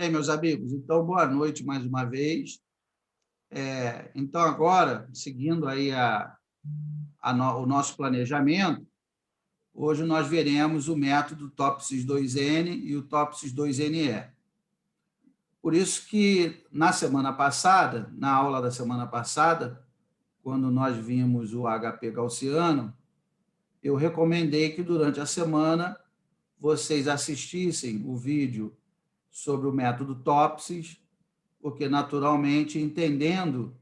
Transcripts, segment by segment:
Bem, meus amigos, então, boa noite mais uma vez. Então, agora, seguindo aí o nosso planejamento, hoje nós veremos o método TOPSIS 2N e o TOPSIS 2NE. Por isso que, na semana passada, na aula da semana passada, quando nós vimos o HP gaussiano, eu recomendei que, durante a semana, vocês assistissem o vídeo sobre o método TOPSIS, porque, naturalmente, entendendo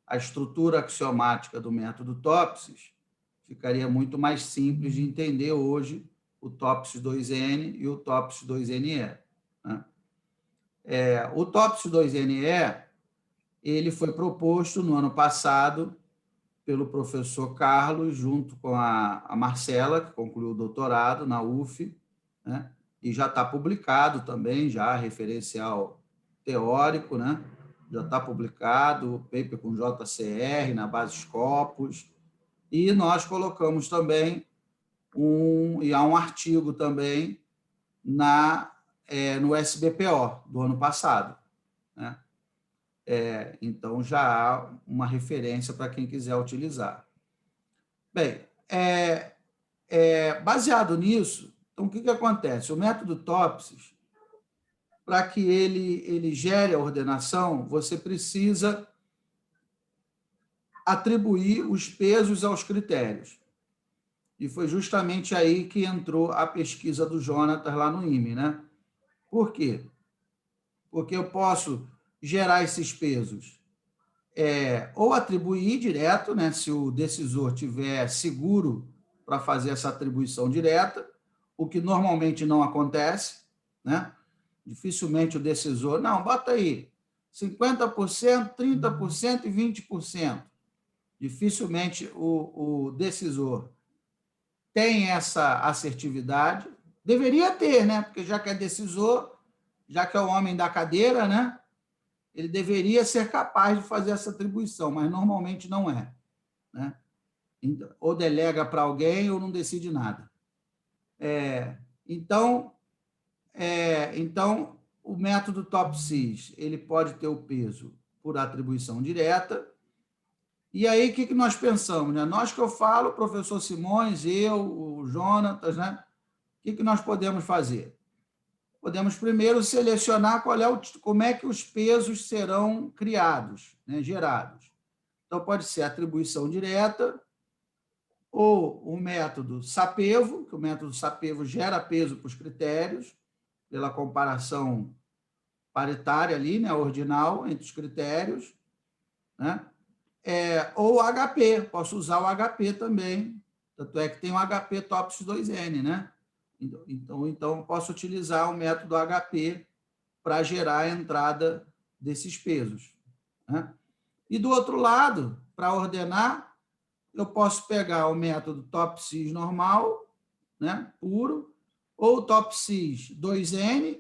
a estrutura axiomática do método TOPSIS, ficaria muito mais simples de entender hoje o TOPSIS 2N e o TOPSIS 2NE. Né? O TOPSIS 2NE ele foi proposto no ano passado pelo professor Carlos, junto com a Marcela, que concluiu o doutorado na UF, né? E já está publicado também, já referencial teórico, né? Já está publicado, o paper com JCR, na base Scopus, e nós colocamos também há um artigo também no SBPO do ano passado, né? Então, já há uma referência para quem quiser utilizar. Bem, baseado nisso, então, o que acontece? O método TOPSIS, para que ele gere a ordenação, você precisa atribuir os pesos aos critérios. E foi justamente aí que entrou a pesquisa do Jonatas lá no IME, né? Por quê? Porque eu posso gerar esses pesos ou atribuir direto, né, se o decisor tiver seguro para fazer essa atribuição direta, o que normalmente não acontece, né? Dificilmente o decisor, não, bota aí 50%, 30% e 20%. Dificilmente o decisor tem essa assertividade. Deveria ter, né? Porque já que é decisor, já que é o homem da cadeira, né? Ele deveria ser capaz de fazer essa atribuição, mas normalmente não é, né? Ou delega para alguém ou não decide nada. Então, o método TOPSIS ele pode ter o peso por atribuição direta. E aí, o que nós pensamos? Né? Nós que eu falo, o professor Simões, eu, o Jonatas, né? O que nós podemos fazer? Podemos primeiro selecionar como é que os pesos serão criados, né, gerados. Então, pode ser atribuição direta ou o método Sapevo, que o método Sapevo gera peso para os critérios, pela comparação paritária ali, né, ordinal, entre os critérios, né? Ou HP, posso usar o HP também, tanto é que tem o HP TOPSIS 2N, né? Então, posso utilizar o método HP para gerar a entrada desses pesos, né? E, do outro lado, para ordenar, eu posso pegar o método TOPSIS normal, né, puro, ou TOPSIS 2N,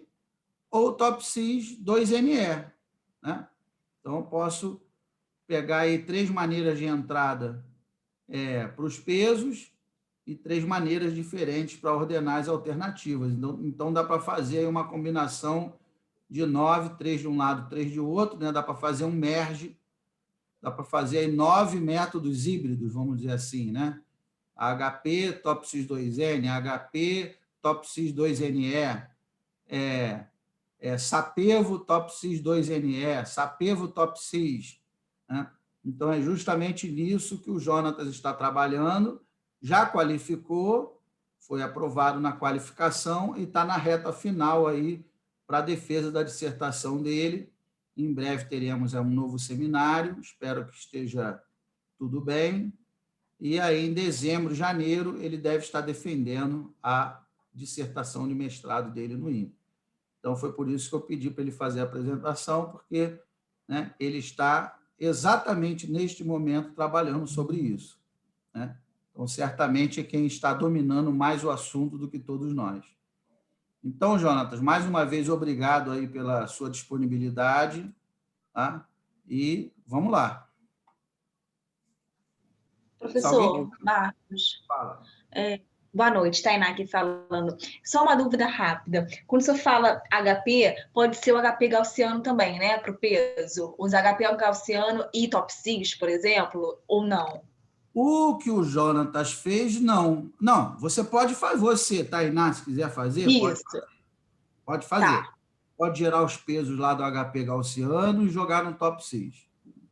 ou TOPSIS 2NE, né? Então, eu posso pegar aí 3 maneiras de entrada para os pesos e 3 maneiras diferentes para ordenar as alternativas. Então dá para fazer aí uma combinação de 9, 3 de um lado, 3 de outro, né? Dá para fazer um merge, dá para fazer aí 9 métodos híbridos, vamos dizer assim, né? HP, TOPSIS 2N, HP, TOPSIS 2NE, Sapevo, TOPSIS 2NE, Sapevo, TOPSIS, né? Então, é justamente nisso que o Jonatas está trabalhando, já qualificou, foi aprovado na qualificação e está na reta final aí para a defesa da dissertação dele. Em breve teremos um novo seminário, espero que esteja tudo bem. E aí, em dezembro, janeiro, ele deve estar defendendo a dissertação de mestrado dele no INPE. Então, foi por isso que eu pedi para ele fazer a apresentação, porque, né, ele está exatamente neste momento trabalhando sobre isso, né? Então, certamente é quem está dominando mais o assunto do que todos nós. Então, Jonatas, mais uma vez, obrigado aí pela sua disponibilidade, tá? E vamos lá. Professor Marcos, fala. Boa noite, Tainá aqui falando. Só uma dúvida rápida. Quando você fala HP, pode ser o HP gaussiano também, né? Para o peso. Os HP gaussiano e top 6, por exemplo, ou não? O que o Jonatas fez, não. Não, você pode fazer, você, Tainá, se quiser fazer, Isso, pode tá. fazer. Pode gerar os pesos lá do HP gaussiano e jogar no top 6.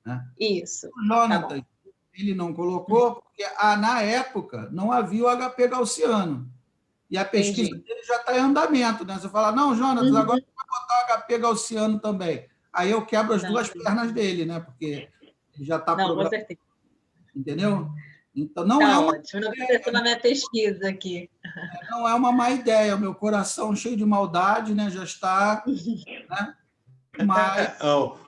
Né? Isso, O tá Jonatas, bom. ele não colocou, porque na época não havia o HP gaussiano. E a pesquisa Entendi. dele já está em andamento. Né? Você fala, não, Jonatas, agora Uhum. vai botar o HP gaussiano também. Aí eu quebro as Não, duas pernas dele, né? Porque ele já está não, com programado, certeza. entendeu? Então, não é Tá uma ótimo. Não aconteceu na minha pesquisa aqui. não é uma má ideia. O meu coração cheio de maldade, né? Já está, né? Mas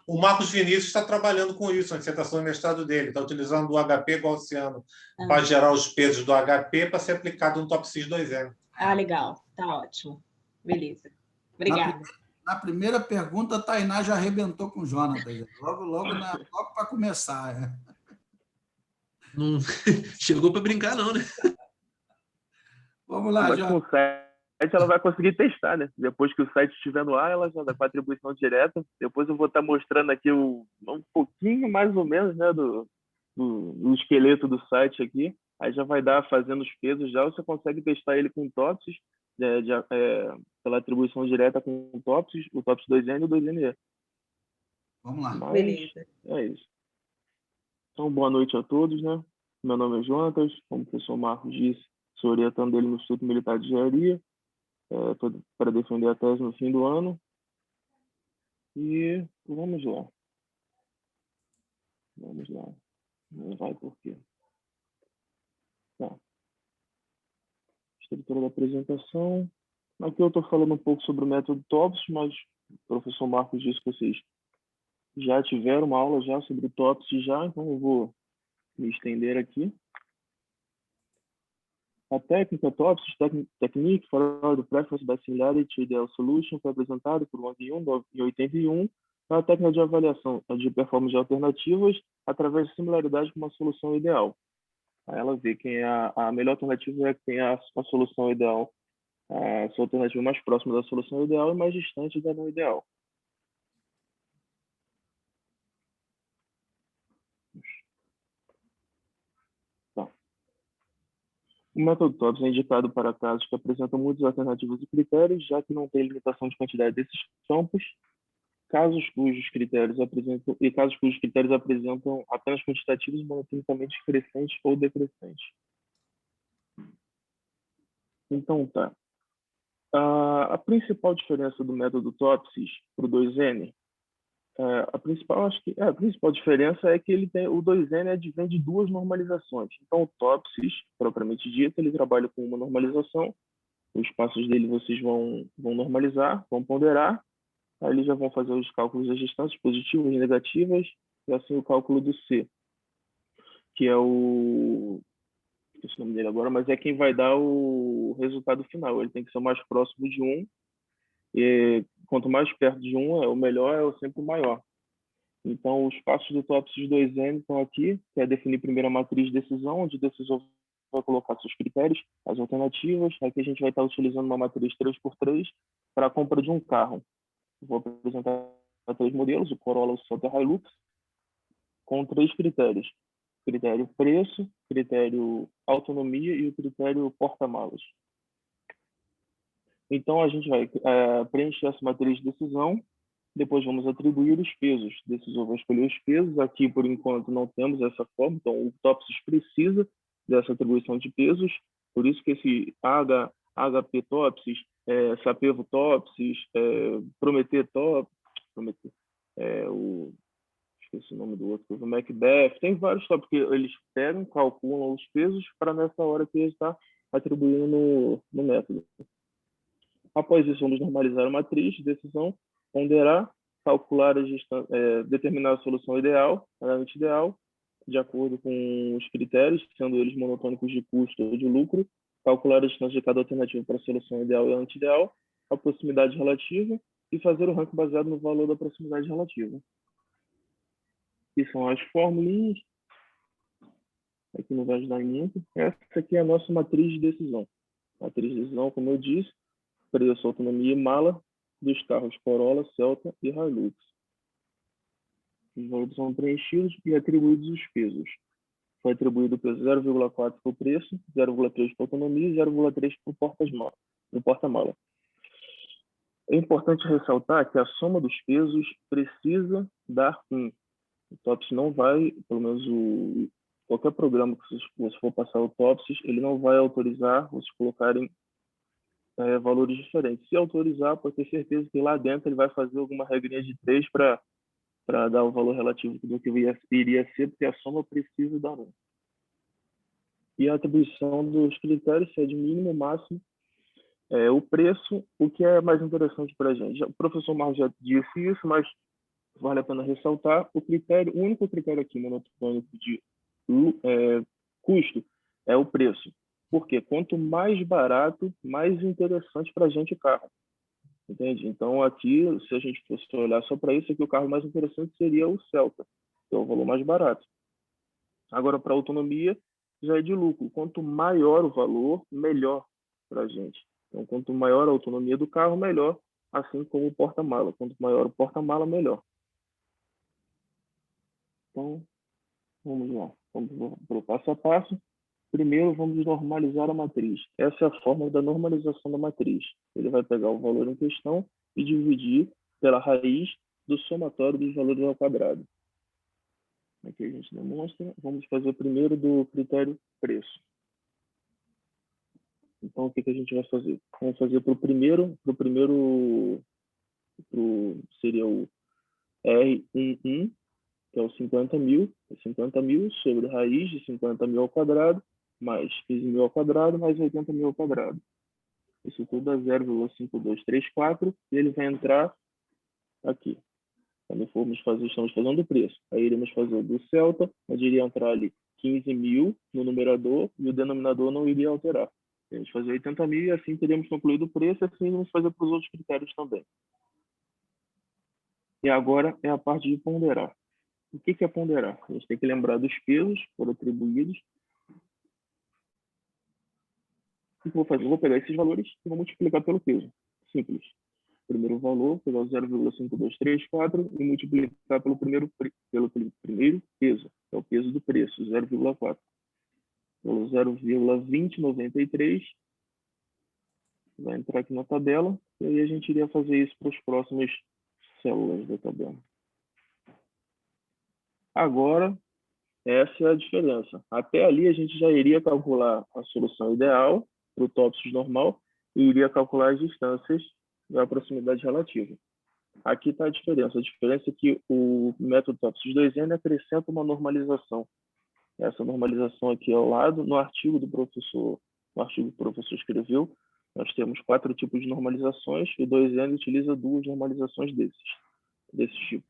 O Marcos Vinícius está trabalhando com isso na dissertação de mestrado dele. Está utilizando o HP gaussiano para gerar os pesos do HP para ser aplicado no top 6 2M. Legal. Tá ótimo. Beleza. na, Obrigada. na primeira pergunta, a Tainá já arrebentou com o Jonatas. Logo para começar. Não chegou para brincar, não, né? Vamos lá, Mas com Jonatas. o site ela vai conseguir testar, né? Depois que o site estiver no ar, ela já dá com a atribuição direta. Depois eu vou estar mostrando aqui um pouquinho mais ou menos, né, do esqueleto do site aqui. Aí já vai dar fazendo os pesos já. Você consegue testar ele com TOPSIS, pela atribuição direta com o TOPSIS 2N e o 2NE. Vamos lá. Mas Beleza. é isso. Então, boa noite a todos, né? Meu nome é Jonatas, como o professor Marcos disse, sou orientando ele no Instituto Militar de Engenharia, para defender a tese no fim do ano. E vamos lá. Vamos lá. Não vai por quê? Tá. Estrutura da apresentação. Aqui eu estou falando um pouco sobre o método TOPS, mas o professor Marcos disse que vocês já tiveram uma aula já sobre o TOPS já, então eu vou me estender aqui. A técnica TOPS, Technique for the Preference by Similarity Ideal Solution, foi apresentada por Wang Yun em 81, é a técnica de avaliação de performance de alternativas através de similaridade com uma solução ideal. Aí ela vê quem é a melhor alternativa é quem é a solução ideal, a sua alternativa mais próxima da solução ideal e mais distante da não ideal. O método TOPS é indicado para casos que apresentam muitas alternativas e critérios, já que não tem limitação de quantidade desses campos, casos cujos critérios apresentam apenas quantitativos monotonicamente crescentes ou decrescentes. Então, tá. A principal diferença do método TOPSIS para o 2N, a principal diferença é que ele tem o 2N advém de duas normalizações. Então, o TOPSIS, propriamente dito, ele trabalha com uma normalização. Os passos dele vocês vão normalizar, vão ponderar. Aí eles já vão fazer os cálculos das distâncias positivas e negativas, e assim o cálculo do C, que é esqueci o nome dele agora, mas é quem vai dar o resultado final. Ele tem que ser o mais próximo de 1, e quanto mais perto de 1, o melhor é sempre o maior. Então, os passos do TOPSIS 2N estão aqui, que é definir primeiro a matriz de decisão, onde o decisor vai colocar seus critérios, as alternativas. Aqui a gente vai estar utilizando uma matriz 3x3 para a compra de um carro. Vou apresentar 3 modelos, o Corolla, o Celta e o Hilux, com 3 critérios. Critério preço, critério autonomia e o critério porta-malas. Então, a gente vai preencher essa matriz de decisão, depois vamos atribuir os pesos. O decisor vai escolher os pesos. Aqui, por enquanto, não temos essa forma, então o TOPSIS precisa dessa atribuição de pesos, por isso que esse HP TOPSIS, Sapevo TOPSIS, Prometer TOPSIS, esqueci o nome do outro, o Macbeth, tem vários TOPSIS que eles pegam, calculam os pesos para nessa hora que ele está atribuindo no método. Após isso, vamos normalizar a matriz de decisão, ponderar, calcular determinar a solução ideal, realmente ideal, de acordo com os critérios, sendo eles monotônicos de custo ou de lucro, calcular a distância de cada alternativa para a solução ideal e anti-ideal, a proximidade relativa e fazer o ranking baseado no valor da proximidade relativa. Aqui são as fórmulas. Aqui não vai ajudar muito. Essa aqui é a nossa matriz de decisão. Matriz de decisão, como eu disse, preço, autonomia e mala dos carros Corolla, Celta e Hilux. Os valores são preenchidos e atribuídos os pesos. Foi atribuído o peso 0,4 para o preço, 0,3 para a autonomia e 0,3 para o porta-mala. É importante ressaltar que a soma dos pesos precisa dar 1. O TOPS não vai, pelo menos qualquer programa que você for passar o TOPS, ele não vai autorizar vocês colocarem valores diferentes. Se autorizar, pode ter certeza que lá dentro ele vai fazer alguma regrinha de 3 para dar o valor relativo do que iria ser, porque a soma precisa dar 1. E a atribuição dos critérios, se é de mínimo, máximo, o preço, o que é mais interessante para a gente. O professor Marcos já disse isso, mas vale a pena ressaltar, o único critério aqui monotônico de custo é o preço. Porque quanto mais barato, mais interessante para a gente o carro. Entende? Então, aqui, se a gente fosse olhar só para isso, aqui o carro mais interessante seria o Celta, que é o valor mais barato. Agora, para autonomia, já é de lucro. Quanto maior o valor, melhor para a gente. Então, quanto maior a autonomia do carro, melhor, assim como o porta-mala. Quanto maior o porta-mala, melhor. Então, vamos lá. Vamos para o passo a passo. Primeiro, vamos normalizar a matriz. Essa é a forma da normalização da matriz. Ele vai pegar o valor em questão e dividir pela raiz do somatório dos valores ao quadrado. Aqui a gente demonstra. Vamos fazer primeiro do critério preço. Então, o que a gente vai fazer? Vamos fazer para o primeiro, seria o R11, que é o 50 mil. 50 mil sobre raiz de 50 mil ao quadrado, mais 15 mil ao quadrado, mais 80 mil ao quadrado. Isso tudo é 0,5234 e ele vai entrar aqui. Quando formos fazer, estamos fazendo o preço. Aí iremos fazer do Celta, onde iria entrar ali 15 mil no numerador e o denominador não iria alterar. Iremos fazer 80 mil e assim teríamos concluído o preço e assim iremos fazer para os outros critérios também. E agora é a parte de ponderar. O que é ponderar? A gente tem que lembrar dos pesos que foram atribuídos. O que eu vou fazer? Eu vou pegar esses valores e vou multiplicar pelo peso. Simples. Primeiro valor, pegar o 0,5234 e multiplicar pelo primeiro peso, que é o peso do preço, 0,4. Pelo 0,2093, vai entrar aqui na tabela, e aí a gente iria fazer isso para as próximas células da tabela. Agora, essa é a diferença. Até ali a gente já iria calcular a solução ideal para o TOPS normal e iria calcular as distâncias da proximidade relativa. Aqui está a diferença. A diferença é que o método TOPS 2N acrescenta uma normalização. Essa normalização aqui ao lado, no artigo que o professor escreveu, nós temos 4 tipos de normalizações e o 2N utiliza 2 normalizações desse tipo.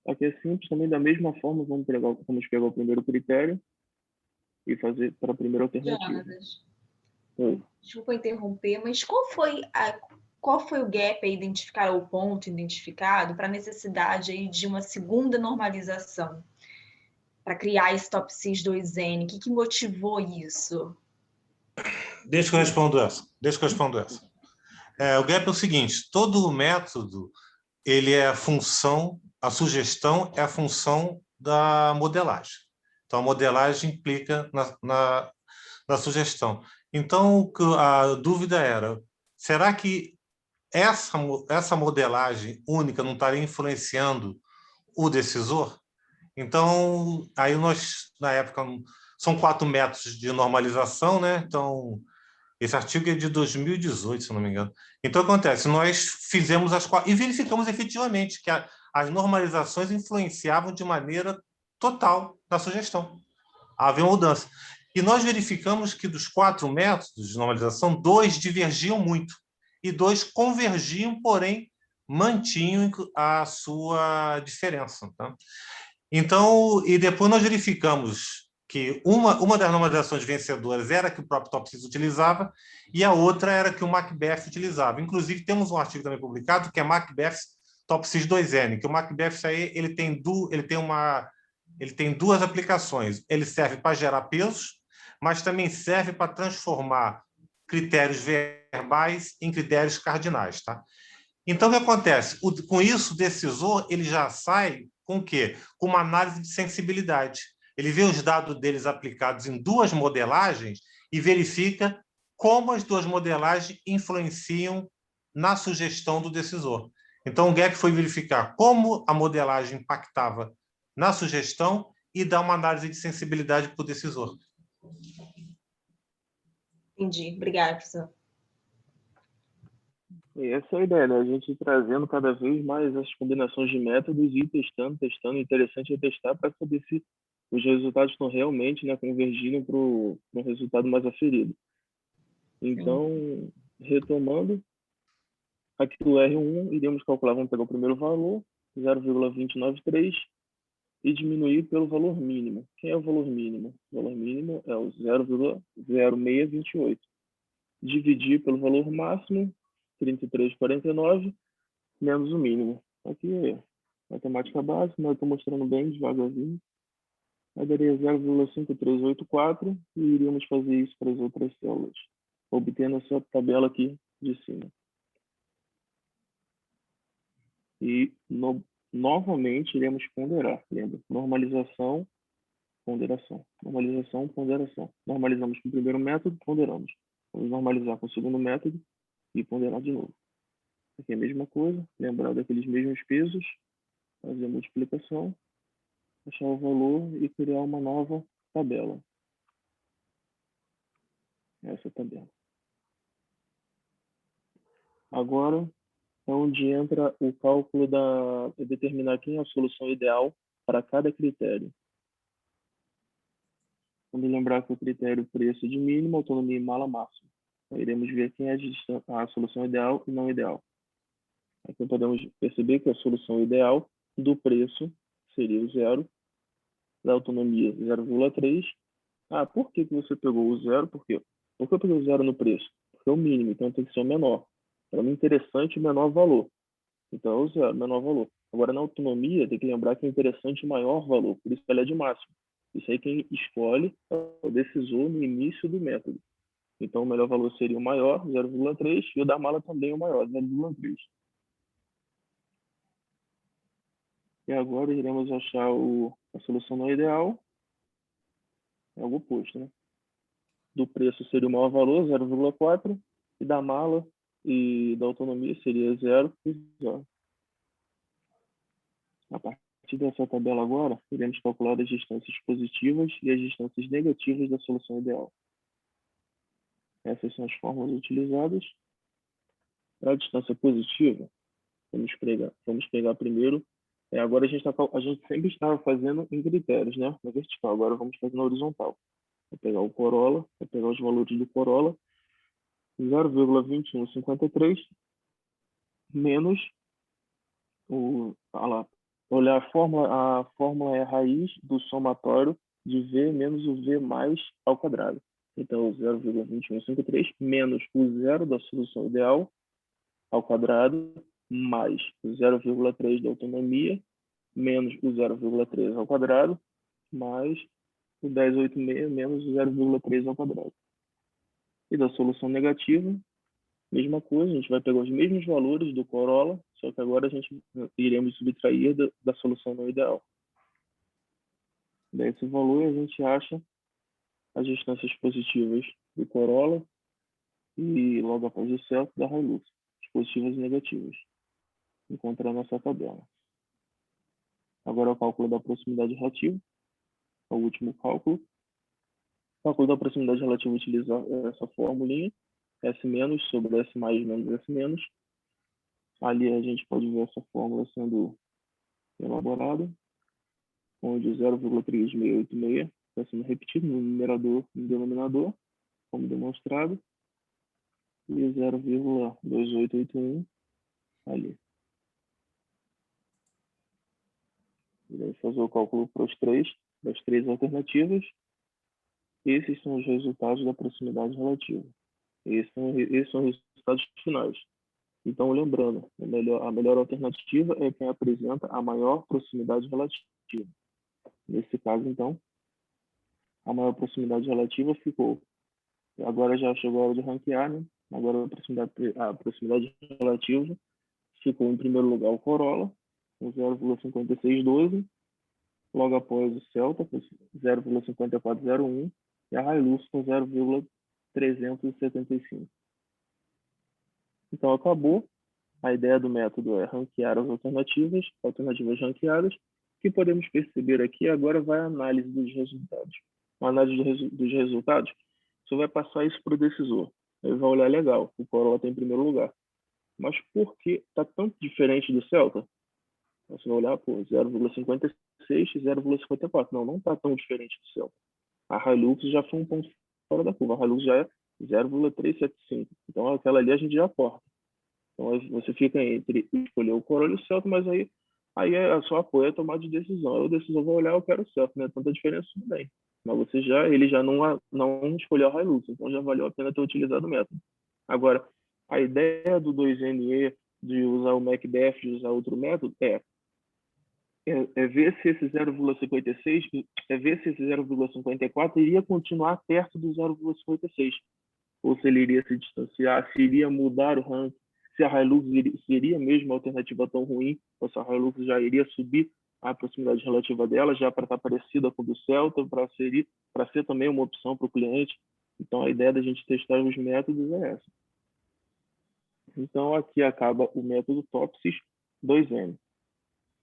Aqui é simples, também da mesma forma, vamos pegar o primeiro critério e fazer para a primeira alternativa. Desculpa interromper, mas qual foi o gap identificado, ou ponto identificado para a necessidade aí de uma segunda normalização para criar esse TOPSIS 2N? O que motivou isso? Deixa que eu respondo essa. O gap é o seguinte, todo método ele é a função, a sugestão é a função da modelagem. Então, a modelagem implica na sugestão. Então, a dúvida era, será que essa modelagem única não estaria influenciando o decisor? Então, aí nós, na época, são 4 métodos de normalização, né? Então, esse artigo é de 2018, se não me engano. Então, acontece, nós fizemos as 4 e verificamos efetivamente que as normalizações influenciavam de maneira total na sugestão. Havia mudança. E nós verificamos que dos 4 métodos de normalização, 2 divergiam muito e 2 convergiam, porém, mantinham a sua diferença. Tá? Então, e depois nós verificamos que uma das normalizações vencedoras era que o próprio TOPSIS utilizava e a outra era que o Macbeth utilizava. Inclusive, temos um artigo também publicado que é Macbeth TOPSIS 2N, que o Macbeth aí, ele tem 2 aplicações. Ele serve para gerar pesos, mas também serve para transformar critérios verbais em critérios cardinais, tá? Então, o que acontece? Com isso, o decisor ele já sai com o quê? Com uma análise de sensibilidade. Ele vê os dados deles aplicados em duas modelagens e verifica como as duas modelagens influenciam na sugestão do decisor. Então, o GAP foi verificar como a modelagem impactava na sugestão e dar uma análise de sensibilidade para o decisor. Entendi. Obrigada, professor. E essa é a ideia, né? A gente trazendo cada vez mais as combinações de métodos e testando. O interessante é testar para saber se os resultados estão realmente, né, convergindo para um resultado mais aferido. Então, retomando, aqui do R1, iremos calcular, vamos pegar o primeiro valor, 0,293, e diminuir pelo valor mínimo. Quem é o valor mínimo? O valor mínimo é o 0,0628. Dividir pelo valor máximo, 33,49, menos o mínimo. Aqui é matemática básica, mas eu estou mostrando bem devagarzinho. Aí daria 0,5384 e iríamos fazer isso para as outras células, obtendo essa tabela aqui de cima. E novamente iremos ponderar. Lembra? Normalização, ponderação. Normalização, ponderação. Normalizamos com o primeiro método, ponderamos. Vamos normalizar com o segundo método e ponderar de novo. Aqui é a mesma coisa, lembrar daqueles mesmos pesos, fazer a multiplicação, achar o valor e criar uma nova tabela. Essa tabela. Agora é onde entra o cálculo de determinar quem é a solução ideal para cada critério. Vamos lembrar que o critério preço de mínimo, autonomia e mala máxima. Então, iremos ver quem é a solução ideal e não ideal. Aqui podemos perceber que a solução ideal do preço seria o 0, da autonomia 0,3. Ah, por que você pegou o 0? Por quê? Por que eu peguei o 0 no preço? Porque é o mínimo, então tem que ser o menor. Para mim, interessante o menor valor. Então é o 0, menor valor. Agora, na autonomia, tem que lembrar que é interessante o maior valor, por isso que ela é de máximo. Isso aí quem escolhe é o decisor no início do método. Então, o melhor valor seria o maior, 0,3, e o da mala também o maior, 0,3. E agora iremos achar a solução não ideal. É o oposto, né? Do preço seria o maior valor, 0,4, e da mala e da autonomia seria 0 e 0. A partir dessa tabela agora, iremos calcular as distâncias positivas e as distâncias negativas da solução ideal. Essas são as fórmulas utilizadas. Para a distância positiva, vamos pegar primeiro. Agora a gente sempre estava fazendo em critérios, né? Na vertical. Agora vamos fazer na horizontal. Vou pegar o Corolla, vou pegar os valores do Corolla. 0,2153 menos olhar a fórmula é a raiz do somatório de V menos o V mais ao quadrado. Então, 0,2153 menos o zero da solução ideal ao quadrado mais o 0,3 da autonomia menos o 0,3 ao quadrado mais o 1086 menos o 0,3 ao quadrado. E da solução negativa, mesma coisa, a gente vai pegar os mesmos valores do Corolla, só que agora a gente iremos subtrair da solução não ideal. Desse valor a gente acha as distâncias positivas do Corolla e logo após o Celta da Hilux, as positivas e negativas, encontrando essa tabela. Agora o cálculo da proximidade relativa, é o último cálculo. O cálculo da proximidade relativa utiliza essa formulinha, S menos sobre S mais menos S menos. Ali a gente pode ver essa fórmula sendo elaborada, onde 0,3686 está sendo repetido no numerador e no denominador, como demonstrado, e 0,2881 ali. Vamos fazer o cálculo para das três alternativas. Esses são os resultados da proximidade relativa. Esses são os resultados finais. Então, lembrando, a melhor alternativa é quem apresenta a maior proximidade relativa. Nesse caso, então, a maior proximidade relativa ficou. Agora já chegou a hora de ranquear, né? Agora a proximidade relativa ficou em primeiro lugar o Corolla, com 0,5612, logo após o Celta, com 0,5401, e a Hilux com 0,375. Então, acabou. A ideia do método é ranquear as alternativas ranqueadas. O que podemos perceber aqui agora vai a análise dos resultados. A análise dos resultados, você vai passar isso para o decisor. Ele vai olhar, legal, o Corolla está em primeiro lugar. Mas por que está tão diferente do Celta? Você vai olhar, 0,56 e 0,54. Não está tão diferente do Celta. A Hilux já foi um ponto fora da curva. A Hilux já é 0,375. Então, aquela ali a gente já corta. Então, você fica entre escolher o Corolla e o Celta, mas aí é só apoio a tomar de decisão. Aí o decisor vai olhar, eu quero o Celta, né? Tanta diferença, tudo bem. Mas ele já não escolheu a Hilux, então já valeu a pena ter utilizado o método. Agora, a ideia do 2NE de usar o MACBEF, de usar outro método, é ver se esse 0,56, ver se esse 0,54 iria continuar perto do 0,56, ou se ele iria se distanciar, se iria mudar o ranking, se a Hilux seria mesmo uma alternativa tão ruim, ou se a Hilux já iria subir a proximidade relativa dela, já para estar parecida com o do Celta, para ser também uma opção para o cliente. Então, a ideia da gente testar os métodos é essa. Então, aqui acaba o método TOPSIS 2N.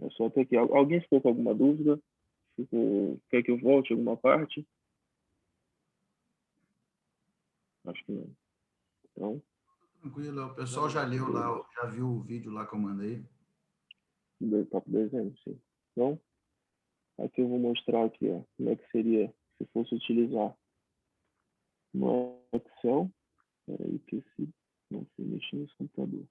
É só até aqui. Alguém ficou com alguma dúvida? Quer que eu volte alguma parte? Acho que não. Então, tranquilo, o pessoal já leu lá, já viu o vídeo lá que eu mandei. do top 2N, sim. Então, aqui eu vou mostrar aqui, como é que seria se fosse utilizar no Excel. Espera aí que não se mexe nesse computador.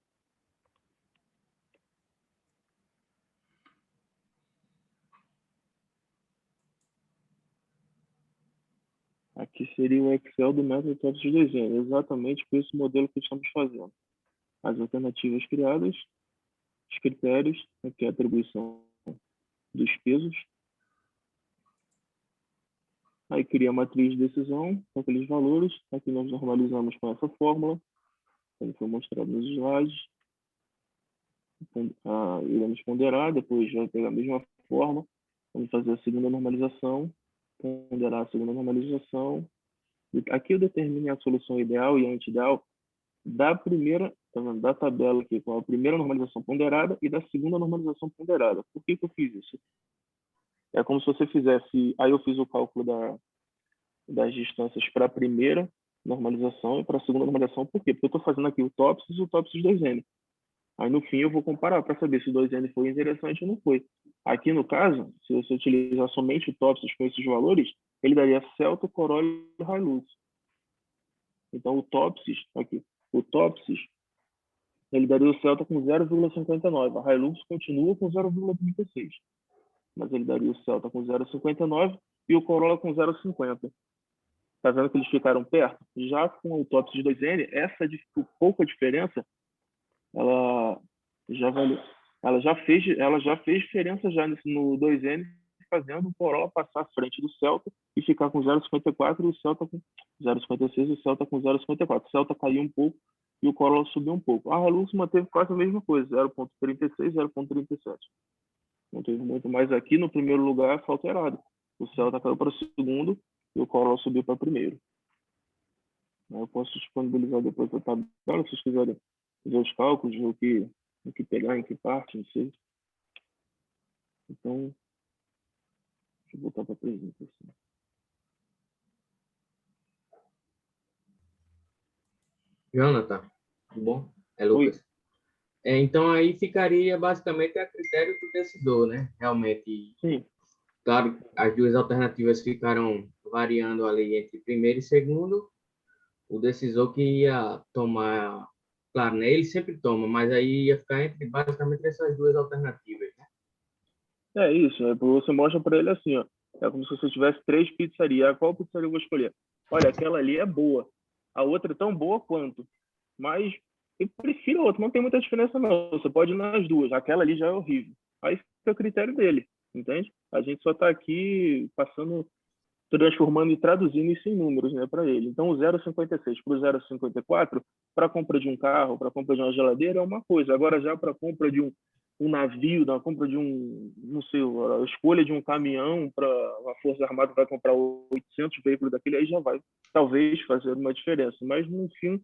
Aqui seria o Excel do método TOPSIS 2N, exatamente com esse modelo que estamos fazendo. As alternativas criadas, os critérios, aqui a atribuição dos pesos. Aí cria a matriz de decisão com aqueles valores. Aqui nós normalizamos com essa fórmula, como foi mostrado nos slides. Iremos ponderar, depois vai pegar a mesma forma. Vamos fazer a segunda normalização, ponderar a segunda normalização. Aqui eu determino a solução ideal e a anti-ideal da primeira, da tabela aqui, com a primeira normalização ponderada e da segunda normalização ponderada. Por que eu fiz isso? É como se você fizesse... Aí eu fiz o cálculo das distâncias para a primeira normalização e para a segunda normalização. Por quê? Porque eu estou fazendo aqui o TOPSIS e o TOPSIS 2N. Aí, no fim, eu vou comparar para saber se o 2N foi interessante ou não foi. Aqui, no caso, se você utilizar somente o TOPSIS com esses valores, ele daria Celta, Corolla e Hilux. Então, o TOPSIS, ele daria o Celta com 0,59. A Hilux continua com 0,36. Mas ele daria o Celta com 0,59 e o Corolla com 0,50. Está vendo que eles ficaram perto? Já com o TOPSIS 2N, essa pouca diferença, ela já fez diferença já no 2N, fazendo o Corolla passar à frente do Celta e ficar com 0,54 e o Celta com 0,56 e o Celta com 0,54. O Celta caiu um pouco e o Corolla subiu um pouco. A Hilux manteve quase a mesma coisa, 0,36, 0,37. Não teve muito mais aqui. No primeiro lugar, foi alterado. O Celta caiu para o segundo e o Corolla subiu para o primeiro. Eu posso disponibilizar depois a tabela, se vocês quiserem fazer os cálculos, ver o que pegar, em que parte, não sei. Então, deixa eu voltar para a apresentação. Jonathan, tudo bom? É Lucas. Então, aí ficaria basicamente a critério do decisor, né? Realmente, sim. Claro, as duas alternativas ficaram variando ali entre primeiro e segundo. O decisor que ia tomar, claro, né? Ele sempre toma, mas aí ia ficar entre basicamente essas duas alternativas, né? É isso, você mostra para ele assim, é como se você tivesse 3 pizzarias. Qual pizzaria eu vou escolher? Olha, aquela ali é boa, a outra é tão boa quanto, mas eu prefiro a outra, não tem muita diferença não, você pode ir nas duas, aquela ali já é horrível. Aí fica o critério dele, entende? A gente só está aqui passando transformando e traduzindo isso em números, né, para ele. Então, o 0,56 para o 0,54, para a compra de um carro, para a compra de uma geladeira, é uma coisa. Agora, já para a compra de um navio, da compra de não sei, a escolha de um caminhão para uma Força Armada vai comprar 800 veículos daquele, aí já vai, talvez, fazer uma diferença. Mas, no fim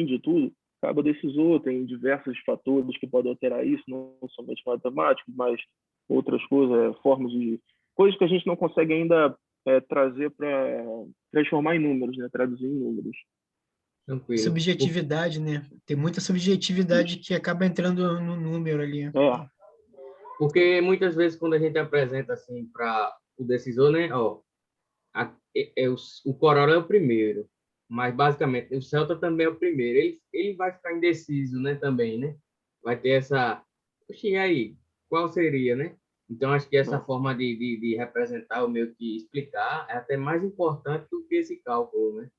de tudo, acaba decisor, tem diversos fatores que podem alterar isso, não somente matemáticos, mas outras coisas, formas de... coisas que a gente não consegue ainda trazer para transformar em números, né? Traduzir em números. Tranquilo. Subjetividade, né? Tem muita subjetividade que acaba entrando no número ali. Porque muitas vezes quando a gente apresenta assim para o decisor, né? Ó, o Corolla é o primeiro, mas basicamente o Celta também é o primeiro. Ele vai ficar indeciso, né? Também, né? Vai ter essa... Oxi, e aí? Qual seria, né? Então, acho que essa forma de representar, ou meio que explicar, é até mais importante do que esse cálculo, né?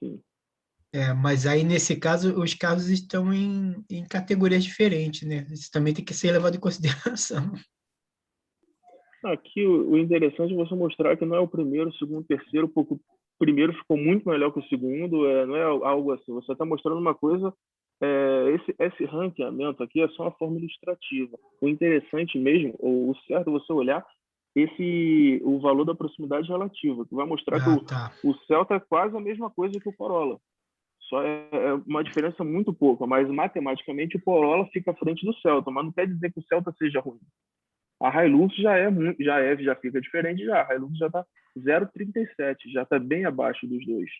Sim. Mas aí, nesse caso, os carros estão em categorias diferentes, né? Isso também tem que ser levado em consideração. Aqui, o interessante é você mostrar que não é o primeiro, o segundo, o terceiro, porque o primeiro ficou muito melhor que o segundo, não é algo assim. Você está mostrando uma coisa... esse ranqueamento aqui é só uma forma ilustrativa. O interessante mesmo, ou o certo é você olhar o valor da proximidade relativa, que vai mostrar que o Celta é quase a mesma coisa que o Corolla. Só é uma diferença muito pouca, mas matematicamente o Corolla fica à frente do Celta, mas não quer dizer que o Celta seja ruim. A Hilux já fica diferente já. A Hilux já está 0,37, já está bem abaixo dos dois.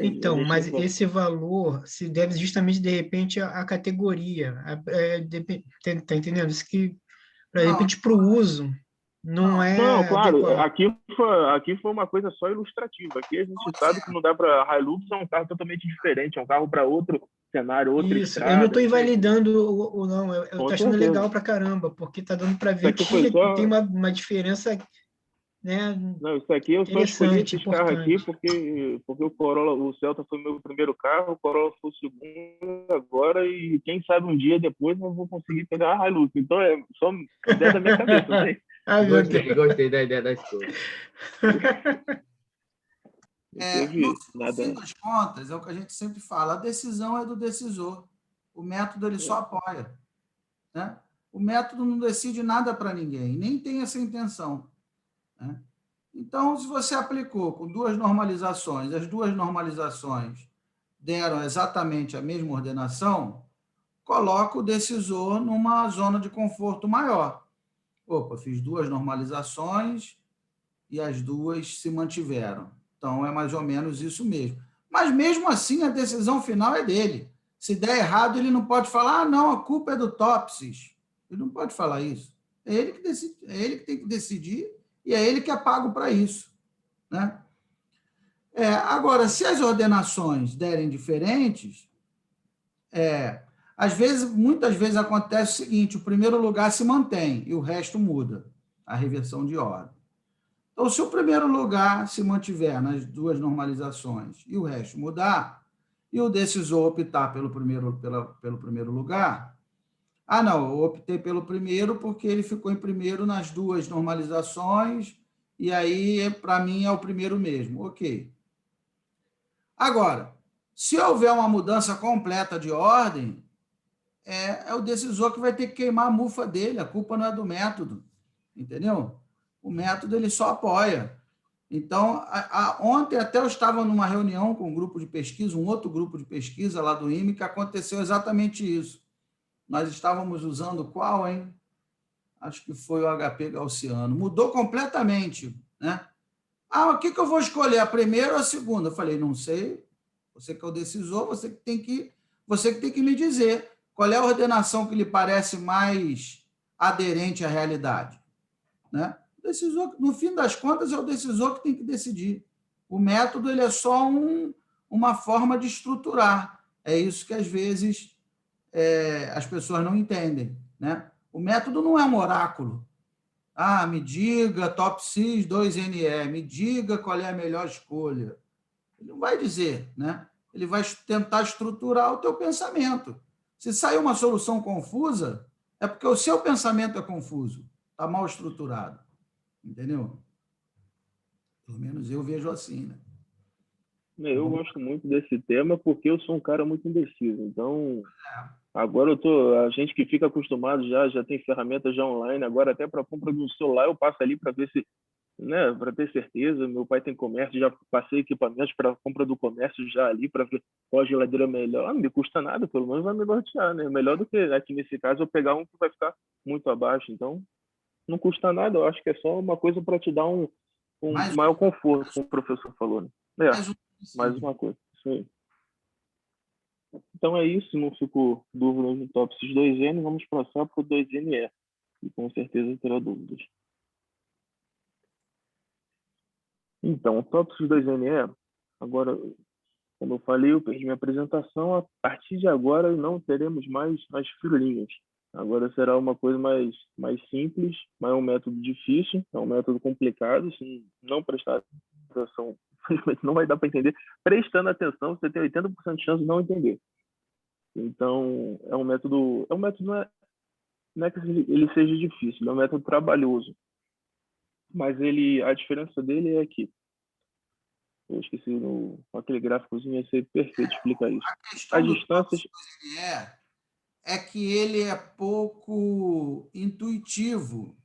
Então, mas esse valor se deve justamente, de repente, à categoria. Tá entendendo? Isso que, de repente, para o uso, não é Não, claro, adequado. aqui foi uma coisa só ilustrativa. Aqui a gente sabe que não dá para... A Hilux é um carro totalmente diferente, é um carro para outro cenário, outra Isso, estrada. eu não estou invalidando não, eu Com estou achando certeza. legal pra caramba, porque está dando para ver Aqui que foi tem uma diferença, né, Não, isso aqui eu só escolhi esses carros aqui importante. porque o Corolla, o Celta foi meu primeiro carro, o Corolla foi o segundo agora, e quem sabe um dia depois eu vou conseguir pegar a Hilux. Então é só ideia da minha cabeça, né? Gostei da ideia da escolha. No fim das contas, é o que a gente sempre fala, a decisão é do decisor. O método ele só apoia, né? O método não decide nada para ninguém, nem tem essa intenção, né? Então, se você aplicou com duas normalizações, as duas normalizações deram exatamente a mesma ordenação, coloca o decisor numa zona de conforto maior. Opa, fiz duas normalizações e as duas se mantiveram. Então, é mais ou menos isso mesmo. Mas, mesmo assim, a decisão final é dele. Se der errado, ele não pode falar, não, a culpa é do Topsis. Ele não pode falar isso. É ele que decide, é ele que tem que decidir e é ele que é pago para isso, né? Agora, se as ordenações derem diferentes, muitas vezes acontece o seguinte, o primeiro lugar se mantém e o resto muda, a reversão de ordem. Então, se o primeiro lugar se mantiver nas duas normalizações e o resto mudar, e o decisor optar pelo primeiro lugar, não, eu optei pelo primeiro porque ele ficou em primeiro nas duas normalizações e aí, para mim, é o primeiro mesmo. Ok. Agora, se houver uma mudança completa de ordem, é o decisor que vai ter que queimar a mufa dele, a culpa não é do método, entendeu? O método ele só apoia. Então, ontem até eu estava numa reunião com um grupo de pesquisa, um outro grupo de pesquisa lá do IME, que aconteceu exatamente isso. Nós estávamos usando qual, hein? Acho que foi o HP Gaussiano. Mudou completamente, né? O que eu vou escolher, a primeira ou a segunda? Eu falei, não sei. Você que é o decisor, você que tem que me dizer qual é a ordenação que lhe parece mais aderente à realidade, né? O decisor, no fim das contas, é o decisor que tem que decidir. O método ele é só uma forma de estruturar. É isso que, às vezes, as pessoas não entendem, né? O método não é um oráculo. Me diga Topsis 2NE, me diga qual é a melhor escolha. Ele não vai dizer, né? Ele vai tentar estruturar o teu pensamento. Se sair uma solução confusa, é porque o seu pensamento é confuso, está mal estruturado, Entendeu? Pelo menos eu vejo assim, né? Eu gosto muito desse tema porque eu sou um cara muito indeciso. Então, agora a gente que fica acostumado já tem ferramentas já online, agora até para compra do celular eu passo ali para ver se, né, para ter certeza. Meu pai tem comércio, já passei equipamentos para compra do comércio já ali para ver qual geladeira é melhor. Não me custa nada, pelo menos vai me nortear, né? Melhor do que aqui nesse caso eu pegar um que vai ficar muito abaixo. Então, não custa nada, eu acho que é só uma coisa para te dar um Mais maior conforto, como o professor falou, né? mais um Mais uma coisa. Isso aí. Então é isso, não ficou dúvidas no TOPSIS 2N, vamos passar para o 2NE, e com certeza terá dúvidas. Então, o TOPSIS 2NE, agora, como eu falei, eu perdi minha apresentação, a partir de agora não teremos mais as firulinhas. Agora será uma coisa mais simples, mas é um método difícil, é um método complicado, se não prestar atenção, não vai dar para entender. Prestando atenção, você tem 80% de chance de não entender. Então, é um método não é que ele seja difícil, é um método trabalhoso. Mas a diferença dele é que, eu esqueci aquele gráficozinho, ia ser perfeito explicar isso. A questão As do distâncias... TOPSIS é que ele é pouco intuitivo,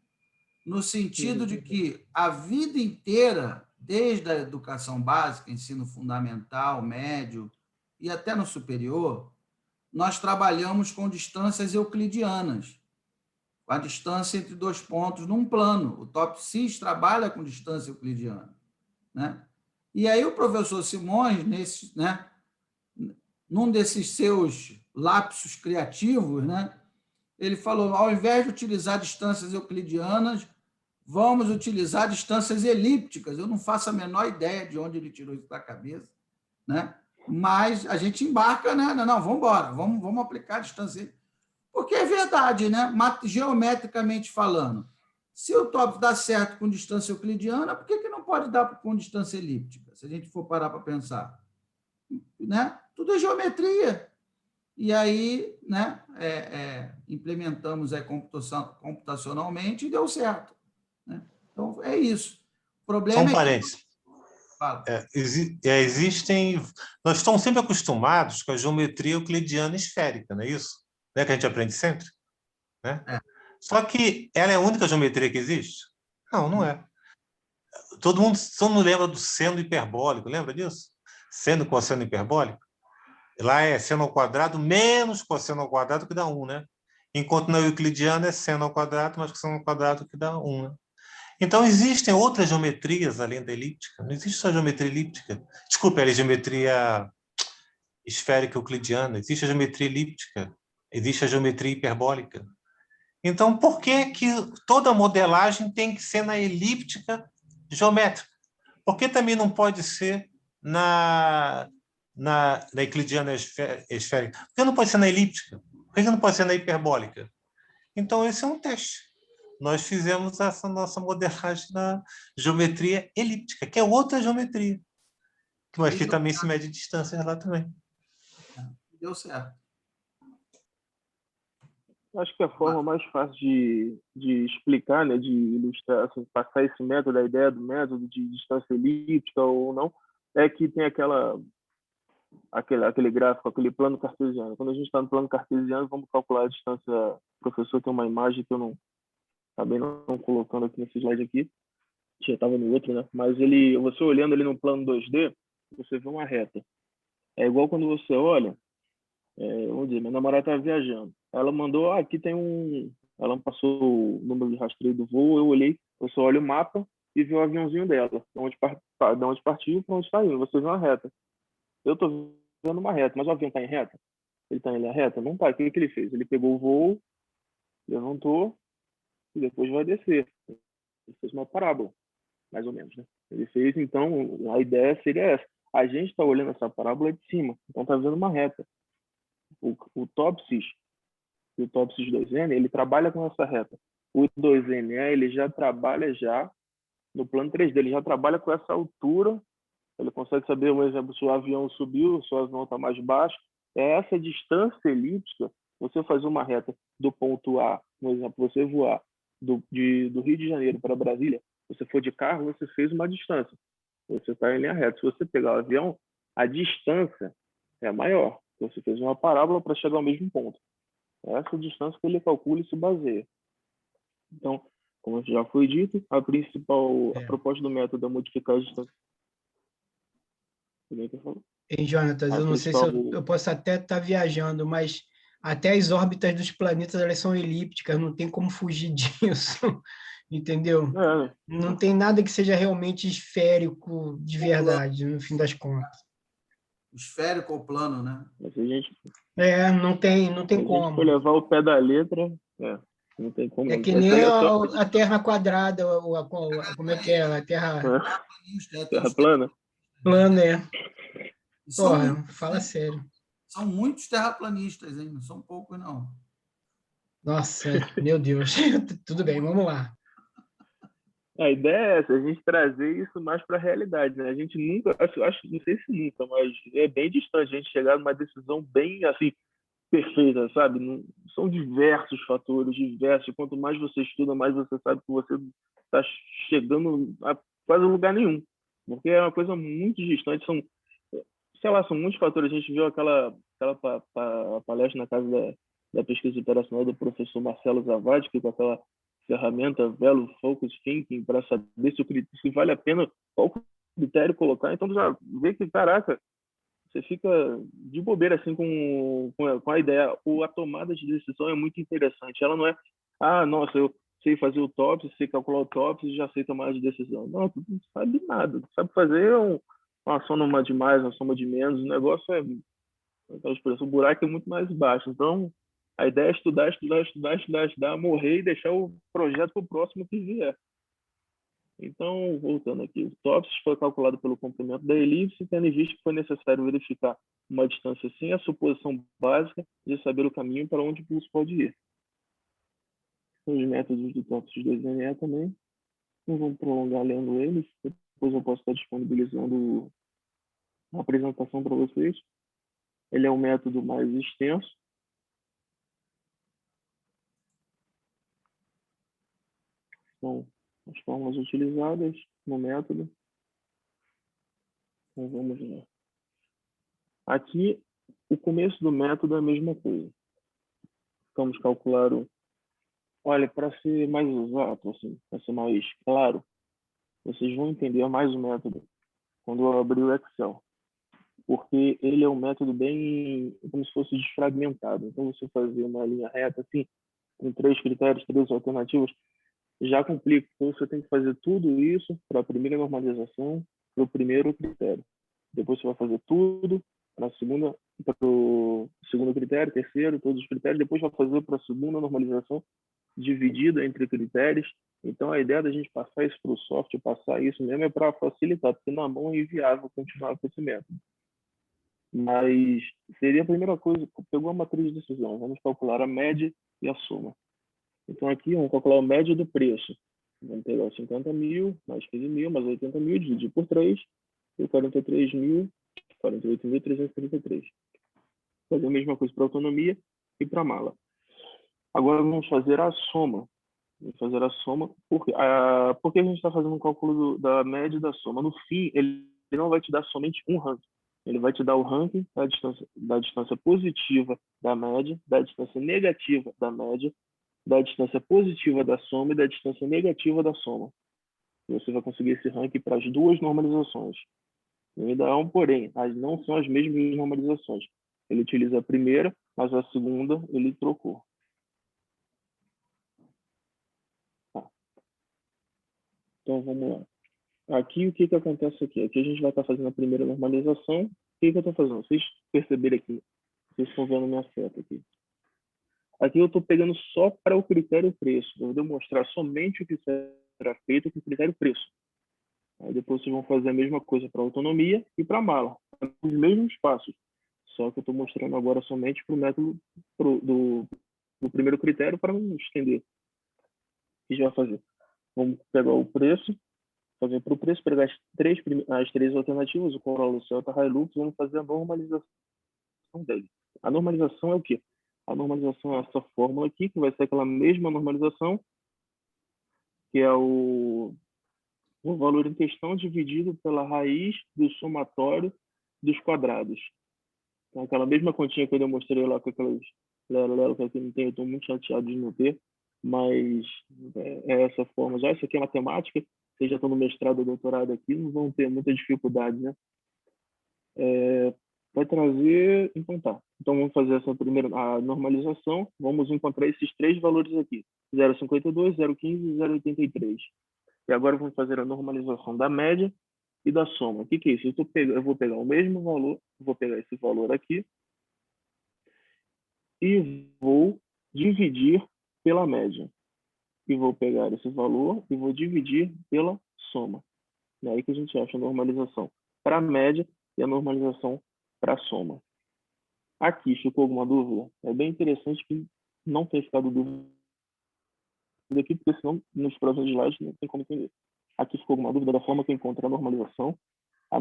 no sentido de que a vida inteira, desde a educação básica, ensino fundamental, médio e até no superior, nós trabalhamos com distâncias euclidianas, com a distância entre dois pontos num plano. O TOPSIS trabalha com distância euclidiana, né? E aí o professor Simões, num desses seus lapsos criativos, né, ele falou, ao invés de utilizar distâncias euclidianas, vamos utilizar distâncias elípticas. Eu não faço a menor ideia de onde ele tirou isso da cabeça, né? Mas a gente embarca, né? Não, vamos embora, vamos aplicar a distância. Porque é verdade, né? Geometricamente falando, se o TOPS dá certo com distância euclidiana, por que não pode dar com distância elíptica? Se a gente for parar para pensar, né? Tudo é geometria. E aí, né, implementamos computacionalmente e deu certo, né? Então, é isso. O problema Só um é parênteses. Existem... Nós estamos sempre acostumados com a geometria euclidiana esférica, não é isso? Não é que a gente aprende sempre? Né? Só que ela é a única geometria que existe? Não, não é. Todo mundo lembra do seno hiperbólico, lembra disso? Seno e cosseno hiperbólico? Lá é seno ao quadrado menos cosseno ao quadrado, que dá 1, né? Enquanto na euclidiana é seno ao quadrado mais cosseno ao quadrado, que dá 1, né? Então, existem outras geometrias além da elíptica. Não existe só geometria elíptica. Desculpe, a geometria esférica euclidiana. Existe a geometria elíptica. Existe a geometria hiperbólica. Então, por que toda modelagem tem que ser na elíptica geométrica? Por que também não pode ser na euclidiana esférica? Por que não pode ser na elíptica? Por que não pode ser na hiperbólica? Então, esse é um teste. Nós fizemos essa nossa modelagem na geometria elíptica, que é outra geometria, mas que também se mede distâncias lá também. Deu certo. Acho que a forma mais fácil de explicar, né, de ilustrar, assim, passar esse método, a ideia do método de distância elíptica ou não, é que tem aquele gráfico, aquele plano cartesiano. Quando a gente está no plano cartesiano, vamos calcular a distância. O professor tem uma imagem que eu não acabei não colocando aqui nesse slide aqui, já estava no outro, né? Mas você olhando ali no plano 2D, você vê uma reta. É igual quando você olha, vamos dizer, minha namorada estava viajando. Ela mandou, aqui tem ela me passou o número de rastreio do voo, eu olhei, eu só olho o mapa e vi o aviãozinho dela, de onde partiu para onde está indo. Você vê uma reta. Eu estou vendo uma reta, mas o avião está em reta? Ele está em reta? Não está. O que ele fez? Ele pegou o voo, levantou e depois vai descer. Ele fez uma parábola, mais ou menos, né? Ele fez, então, a ideia seria essa. A gente está olhando essa parábola de cima, então está vendo uma reta. O TOPSIS e o TOPSIS 2N, ele trabalha com essa reta. O 2NE, ele já trabalha no plano 3D, ele já trabalha com essa altura, ele consegue saber, por exemplo, se o avião subiu, se o avião está mais baixo. É essa distância elíptica, você fazer uma reta do ponto A, por exemplo, você voar do Rio de Janeiro para Brasília, Se você for de carro, você fez uma distância. Você está em linha reta. Se você pegar o avião, a distância é maior. Você fez uma parábola para chegar ao mesmo ponto. É essa distância que ele calcula e se baseia. Então, como já foi dito, a proposta do método é modificar a distância. Ei, Jonatas, eu não sei se eu posso até estar viajando, mas até as órbitas dos planetas elas são elípticas, não tem como fugir disso, entendeu? Não tem nada que seja realmente esférico de verdade, no fim das contas. Esférico ou plano, né? Mas a gente, não tem se a como. gente for levar o pé da letra, não tem como. É que nem a Terra quadrada, como é que é? A Terra Terra plana? plana, é. Porra, Fala sério. São muitos terraplanistas, hein? Não são poucos, não. Nossa, meu Deus. Tudo bem, vamos lá. A ideia é essa, a gente trazer isso mais para a realidade, né? A gente nunca, acho, não sei se nunca, mas é bem distante a gente chegar numa decisão bem, assim, perfeita, sabe? Não, são diversos fatores, diversos. Quanto mais você estuda, mais você sabe que você está chegando a quase lugar nenhum. Porque é uma coisa muito distante, sei lá, são muitos fatores. A gente viu aquela palestra na casa da pesquisa operacional do professor Marcelo Zavadi, que com aquela ferramenta Velo Focus Thinking, para saber se vale a pena, qual critério colocar. Então, já vê que, caraca, você fica de bobeira assim com a ideia. A tomada de decisão é muito interessante. Ela não é, nossa, eu sei fazer o TOPS, sei calcular o TOPS e já sei tomar de decisão. Não, tu não sabe nada. Tu sabe fazer uma soma de mais, uma soma de menos. O negócio é, aquela expressão, o buraco é muito mais baixo. Então, a ideia é estudar, morrer e deixar o projeto para o próximo que vier. Então, voltando aqui, o TOPS foi calculado pelo comprimento da elipse, tendo em vista que foi necessário verificar uma distância sem a suposição básica de saber o caminho para onde o pulso pode ir. Os métodos do TOPS 2NE também, não vamos prolongar lendo eles, depois eu posso estar disponibilizando uma apresentação para vocês. Ele é um método mais extenso. São as formas utilizadas no método. Então, vamos lá. Aqui, o começo do método é a mesma coisa. Vamos calcular Olha, para ser mais exato, assim, para ser mais claro, vocês vão entender mais o método quando eu abrir o Excel. Porque ele é um método bem como se fosse desfragmentado. Então, você fazer uma linha reta, assim, com 3 critérios, 3 alternativas, já complica. Então, você tem que fazer tudo isso para a primeira normalização, para o primeiro critério. Depois você vai fazer tudo para o segundo critério, terceiro, todos os critérios. Depois vai fazer para a segunda normalização, dividida entre critérios. Então, a ideia da gente passar isso para o software, passar isso mesmo, é para facilitar, porque na mão é inviável continuar com esse método. Mas seria a primeira coisa, pegou a matriz de decisão, vamos calcular a média e a soma. Então, aqui, vamos calcular a média do preço. Vamos pegar os 50 mil, mais 15 mil, mais 80 mil, dividir por 3, e 48.333. Fazer a mesma coisa para a autonomia e para a mala. Agora, vamos fazer a soma. Por que a gente está fazendo um cálculo da média e da soma? No fim, ele não vai te dar somente um ranking. Ele vai te dar o ranking da distância positiva da média, da distância negativa da média, da distância positiva da soma e da distância negativa da soma. E você vai conseguir esse ranking para as duas normalizações. E ainda há um porém, não são as mesmas normalizações. Ele utiliza a primeira, mas a segunda ele trocou. Então, vamos lá. Aqui, o que acontece aqui? Aqui a gente vai estar fazendo a primeira normalização. O que eu estou fazendo? Vocês perceberem aqui. Vocês estão vendo minha seta aqui. Aqui eu estou pegando só para o critério preço. Eu vou demonstrar somente o que será feito com o critério preço. Aí depois vocês vão fazer a mesma coisa para a autonomia e para a mala. Os mesmos passos. Só que eu estou mostrando agora somente para o método do primeiro critério para não estender. O que a gente vai fazer? Vamos pegar o preço, fazer para o preço, pegar as três alternativas, o Corolla, o Celta, Hilux, vamos fazer a normalização dele. A normalização é o quê? A normalização é essa fórmula aqui, que vai ser aquela mesma normalização, que é o valor em questão dividido pela raiz do somatório dos quadrados. Então, aquela mesma continha que eu demonstrei lá com aquelas lero-lero que aqui não tem, eu estou muito chateado de não ter, mas é essa forma. Já isso aqui é matemática, vocês já estão no mestrado ou doutorado aqui, não vão ter muita dificuldade, né? Vai trazer... Então tá. Então vamos fazer essa primeira a normalização. Vamos encontrar esses três valores aqui. 0,52, 0,15 e 0,83. E agora vamos fazer a normalização da média e da soma. O que é isso? Eu vou pegar o mesmo valor, vou pegar esse valor aqui e vou dividir pela média. E vou pegar esse valor e vou dividir pela soma. É aí que a gente acha a normalização para a média e a normalização para a soma. Aqui ficou alguma dúvida? É bem interessante que não tenha ficado dúvida aqui, porque senão nos próximos slides não tem como entender. Aqui ficou alguma dúvida da forma que eu encontro a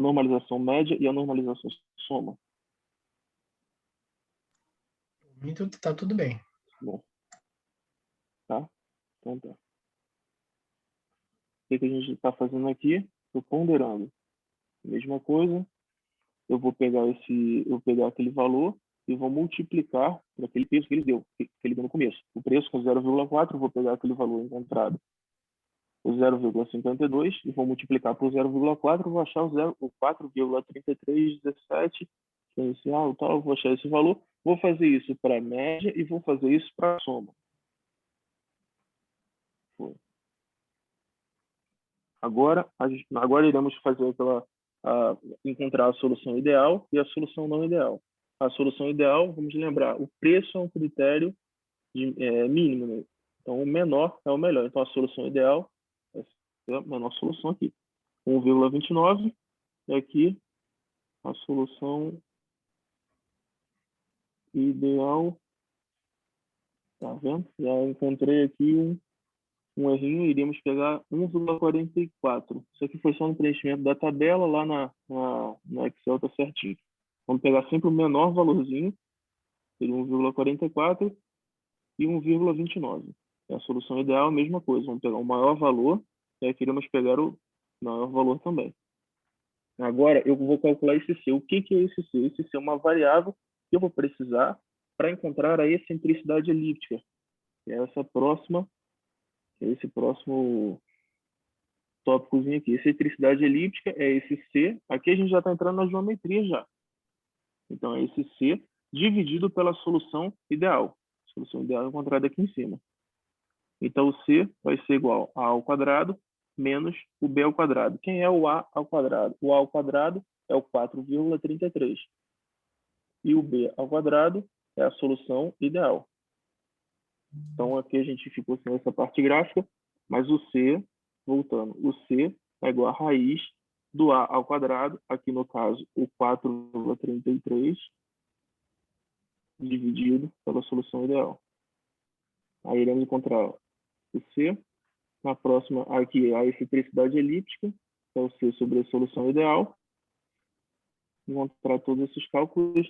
normalização média e a normalização soma? Então, tá tudo bem. Bom. Tá? Então tá. O que a gente está fazendo aqui? Estou ponderando. Mesma coisa. Eu vou pegar aquele valor e vou multiplicar por aquele peso que ele deu no começo. O preço com 0,4, eu vou pegar aquele valor encontrado, o 0,52, e vou multiplicar por 0,4, vou achar o 4,3317, inicial, tal, vou achar esse valor, vou fazer isso para a média e vou fazer isso para a soma. Agora iremos fazer encontrar a solução ideal e a solução não ideal. A solução ideal, vamos lembrar, o preço é um critério mínimo, né? Então, o menor é o melhor. Então, a solução ideal é a menor solução aqui. 1,29 e aqui a solução ideal. Tá vendo? Já encontrei aqui um errinho, iríamos pegar 1,44. Isso aqui foi só no preenchimento da tabela, lá no Excel tá certinho. Vamos pegar sempre o menor valorzinho, seria 1,44 e 1,29. A solução ideal, a mesma coisa. Vamos pegar o maior valor, e aqui iremos pegar o maior valor também. Agora, eu vou calcular esse C. O que é esse C? Esse C é uma variável que eu vou precisar para encontrar a excentricidade elíptica. Que é esse próximo tópicozinho aqui. Excentricidade elíptica é esse C. Aqui a gente já está entrando na geometria já. Então, é esse C dividido pela solução ideal. A solução ideal é encontrada aqui em cima. Então, o C vai ser igual a A ao quadrado menos o B ao quadrado. Quem é o A ao quadrado? O A ao quadrado é o 4,33. E o B ao quadrado é a solução ideal. Então, aqui a gente ficou sem essa parte gráfica, mas o C, voltando, o C é igual a raiz do A ao quadrado, aqui no caso, o 4,33, dividido pela solução ideal. Aí iremos encontrar o C. Na próxima, aqui, a excentricidade elíptica, é o C sobre a solução ideal. Encontrar todos esses cálculos.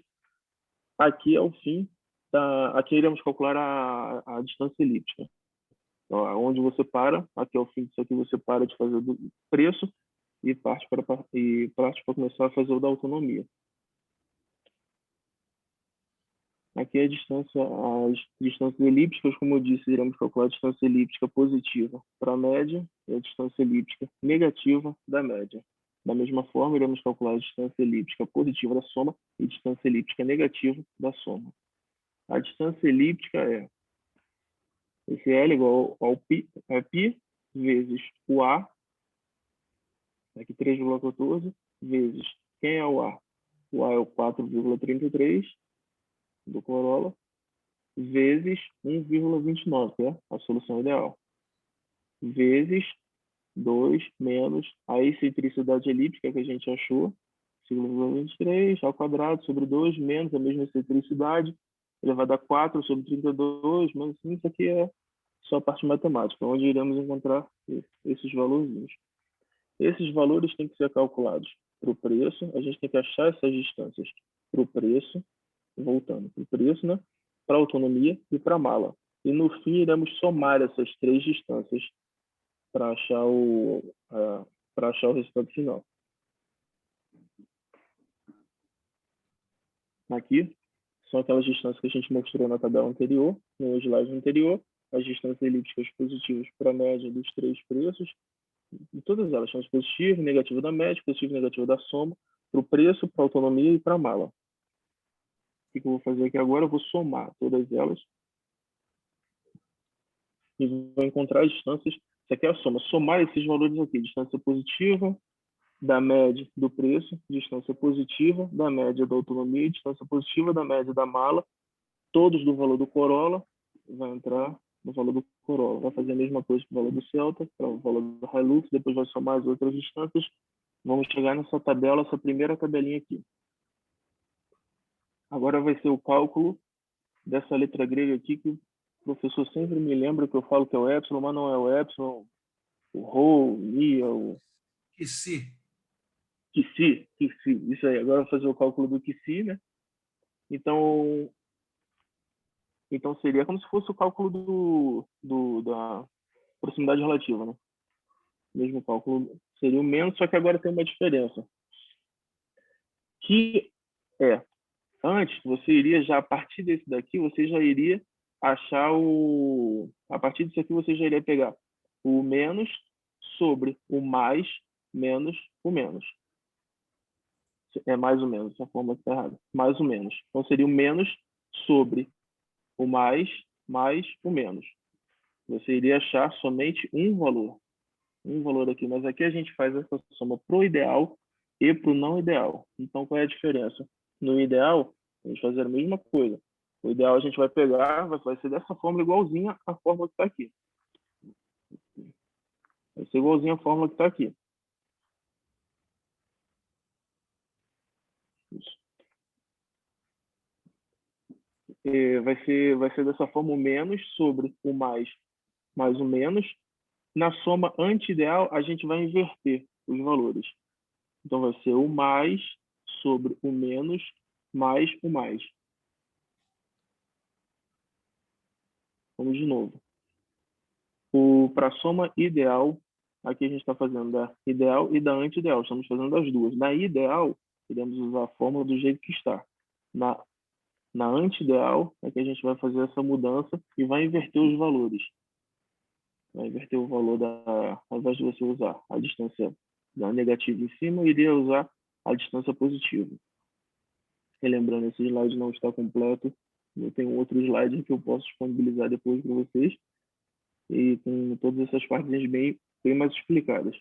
Aqui é o fim. Aqui iremos calcular a distância elíptica. Então, onde você para, aqui é o fim disso aqui, você para de fazer o preço e parte para começar a fazer o da autonomia. Aqui as distâncias elípticas, como eu disse, iremos calcular a distância elíptica positiva para a média e a distância elíptica negativa da média. Da mesma forma, iremos calcular a distância elíptica positiva da soma e a distância elíptica negativa da soma. A distância elíptica é esse L igual ao π vezes o A, aqui 3,14, vezes quem é o A? O A é o 4,33 do Corolla, vezes 1,29, que é a solução ideal, vezes 2 menos a excentricidade elíptica que a gente achou, 5,23 ao quadrado sobre 2 menos a mesma excentricidade, elevado a 4 sobre 32, menos 5, isso aqui é só a parte matemática, onde iremos encontrar esses valorzinhos. Esses valores têm que ser calculados para o preço, a gente tem que achar essas distâncias para o preço, voltando para o preço, né? Para a autonomia e para a mala. E no fim iremos somar essas três distâncias para achar para achar o resultado final. Aqui são aquelas distâncias que a gente mostrou na tabela anterior, no slide anterior, as distâncias elípticas positivas para a média dos 3 preços, e todas elas são positivo, negativo da média, positivo e negativo da soma, para o preço, para a autonomia e para a mala. O que eu vou fazer aqui agora? Eu vou somar todas elas e vou encontrar as distâncias. Isso aqui é a soma. Somar esses valores aqui, distância positiva da média do preço, distância positiva da média da autonomia, distância positiva da média da mala, todos do valor do Corolla, vai entrar no valor do Corolla. Vai fazer a mesma coisa para o valor do Celta, para o valor do Hilux, depois vai somar as outras distâncias. Vamos chegar nessa tabela, essa primeira tabelinha aqui. Agora vai ser o cálculo dessa letra grega aqui, que o professor sempre me lembra que eu falo que é o epsilon, mas não é o epsilon, o rho, o mia, o... QC. QC, isso aí. Agora eu vou fazer o cálculo do QC, né? Então seria como se fosse o cálculo da proximidade relativa, né? Mesmo cálculo seria o menos, só que agora tem uma diferença. Que é, antes, você iria já, a partir desse daqui, você já iria achar o... A partir disso aqui, você já iria pegar o menos sobre o mais menos o menos. É mais ou menos, essa forma que está errada. Mais ou menos. Então, seria o menos sobre o mais o menos. Você iria achar somente um valor aqui. Mas aqui a gente faz essa soma para o ideal e para o não ideal. Então, qual é a diferença? No ideal, a gente vai fazer a mesma coisa. O ideal a gente vai pegar, vai ser dessa fórmula igualzinha à fórmula que está aqui. Vai ser igualzinha à fórmula que está aqui. Isso. Vai ser dessa forma o menos sobre o mais o menos. Na soma anti-ideal, a gente vai inverter os valores. Então, vai ser o mais sobre o menos mais o mais. Vamos de novo. Para a soma ideal, aqui a gente está fazendo da ideal e da anti-ideal. Estamos fazendo as duas. Na ideal, iremos usar a fórmula do jeito que está. Na anti-ideal é que a gente vai fazer essa mudança e vai inverter os valores. Vai inverter o valor ao invés de você usar a distância da negativa em cima, eu iria usar a distância positiva. Relembrando, esse slide não está completo. Eu tenho outro slide que eu posso disponibilizar depois para vocês. E com todas essas partes bem mais explicadas.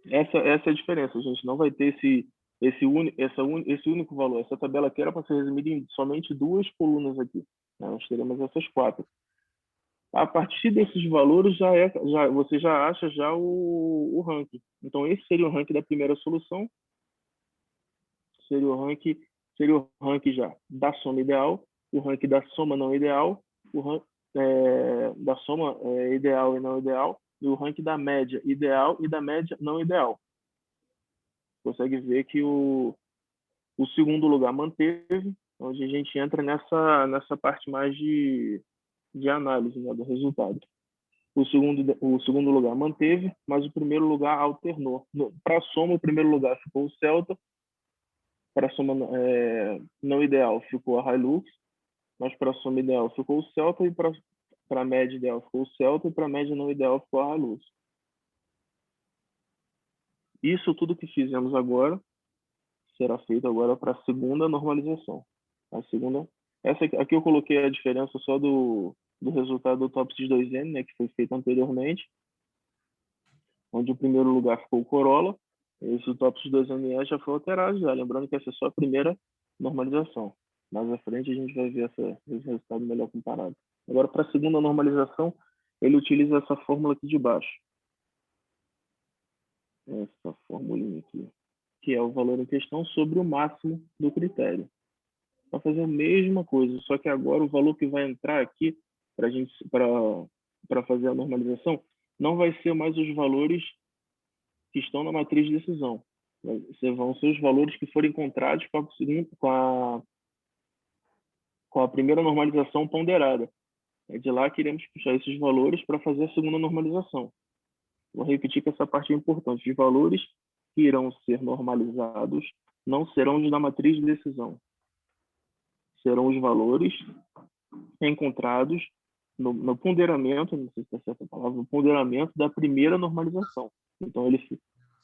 Essa é a diferença. A gente não vai ter esse único valor. Essa tabela aqui era para ser resumida em somente 2 colunas aqui. Nós teremos essas 4. A partir desses valores, você já acha já o ranking. Então, esse seria o ranking da primeira solução. Seria o ranking já da soma ideal, o ranking da soma não ideal, o ranking da soma ideal e não ideal, e o ranking da média ideal e da média não ideal. Consegue ver que o segundo lugar manteve, onde a gente entra nessa parte mais de análise, né, do resultado. O segundo lugar manteve, mas o primeiro lugar alternou. Para a soma, o primeiro lugar ficou o Celta, para a soma não ideal ficou a Hilux, mas para a soma ideal ficou o Celta, e para a média ideal ficou o Celta, e para a média não ideal ficou a Hilux. Isso tudo que fizemos agora será feito agora para a segunda normalização. Essa aqui eu coloquei a diferença só do resultado do TOPSIS 2N, né, que foi feito anteriormente, onde o primeiro lugar ficou o Corolla. Esse TOPSIS 2N já foi alterado, já. Lembrando que essa é só a primeira normalização. Mais à frente a gente vai ver esse resultado melhor comparado. Agora, para a segunda normalização, ele utiliza essa fórmula aqui de baixo. Essa formulinha aqui, que é o valor em questão sobre o máximo do critério. Vai fazer a mesma coisa, só que agora o valor que vai entrar aqui para fazer a normalização não vai ser mais os valores que estão na matriz de decisão. Vão ser os valores que forem encontrados com a primeira normalização ponderada. É de lá que iremos puxar esses valores para fazer a segunda normalização. Vou repetir que essa parte é importante. Os valores que irão ser normalizados não serão os da matriz de decisão. Serão os valores encontrados no ponderamento, não sei se está certa a palavra, no ponderamento da primeira normalização. Então,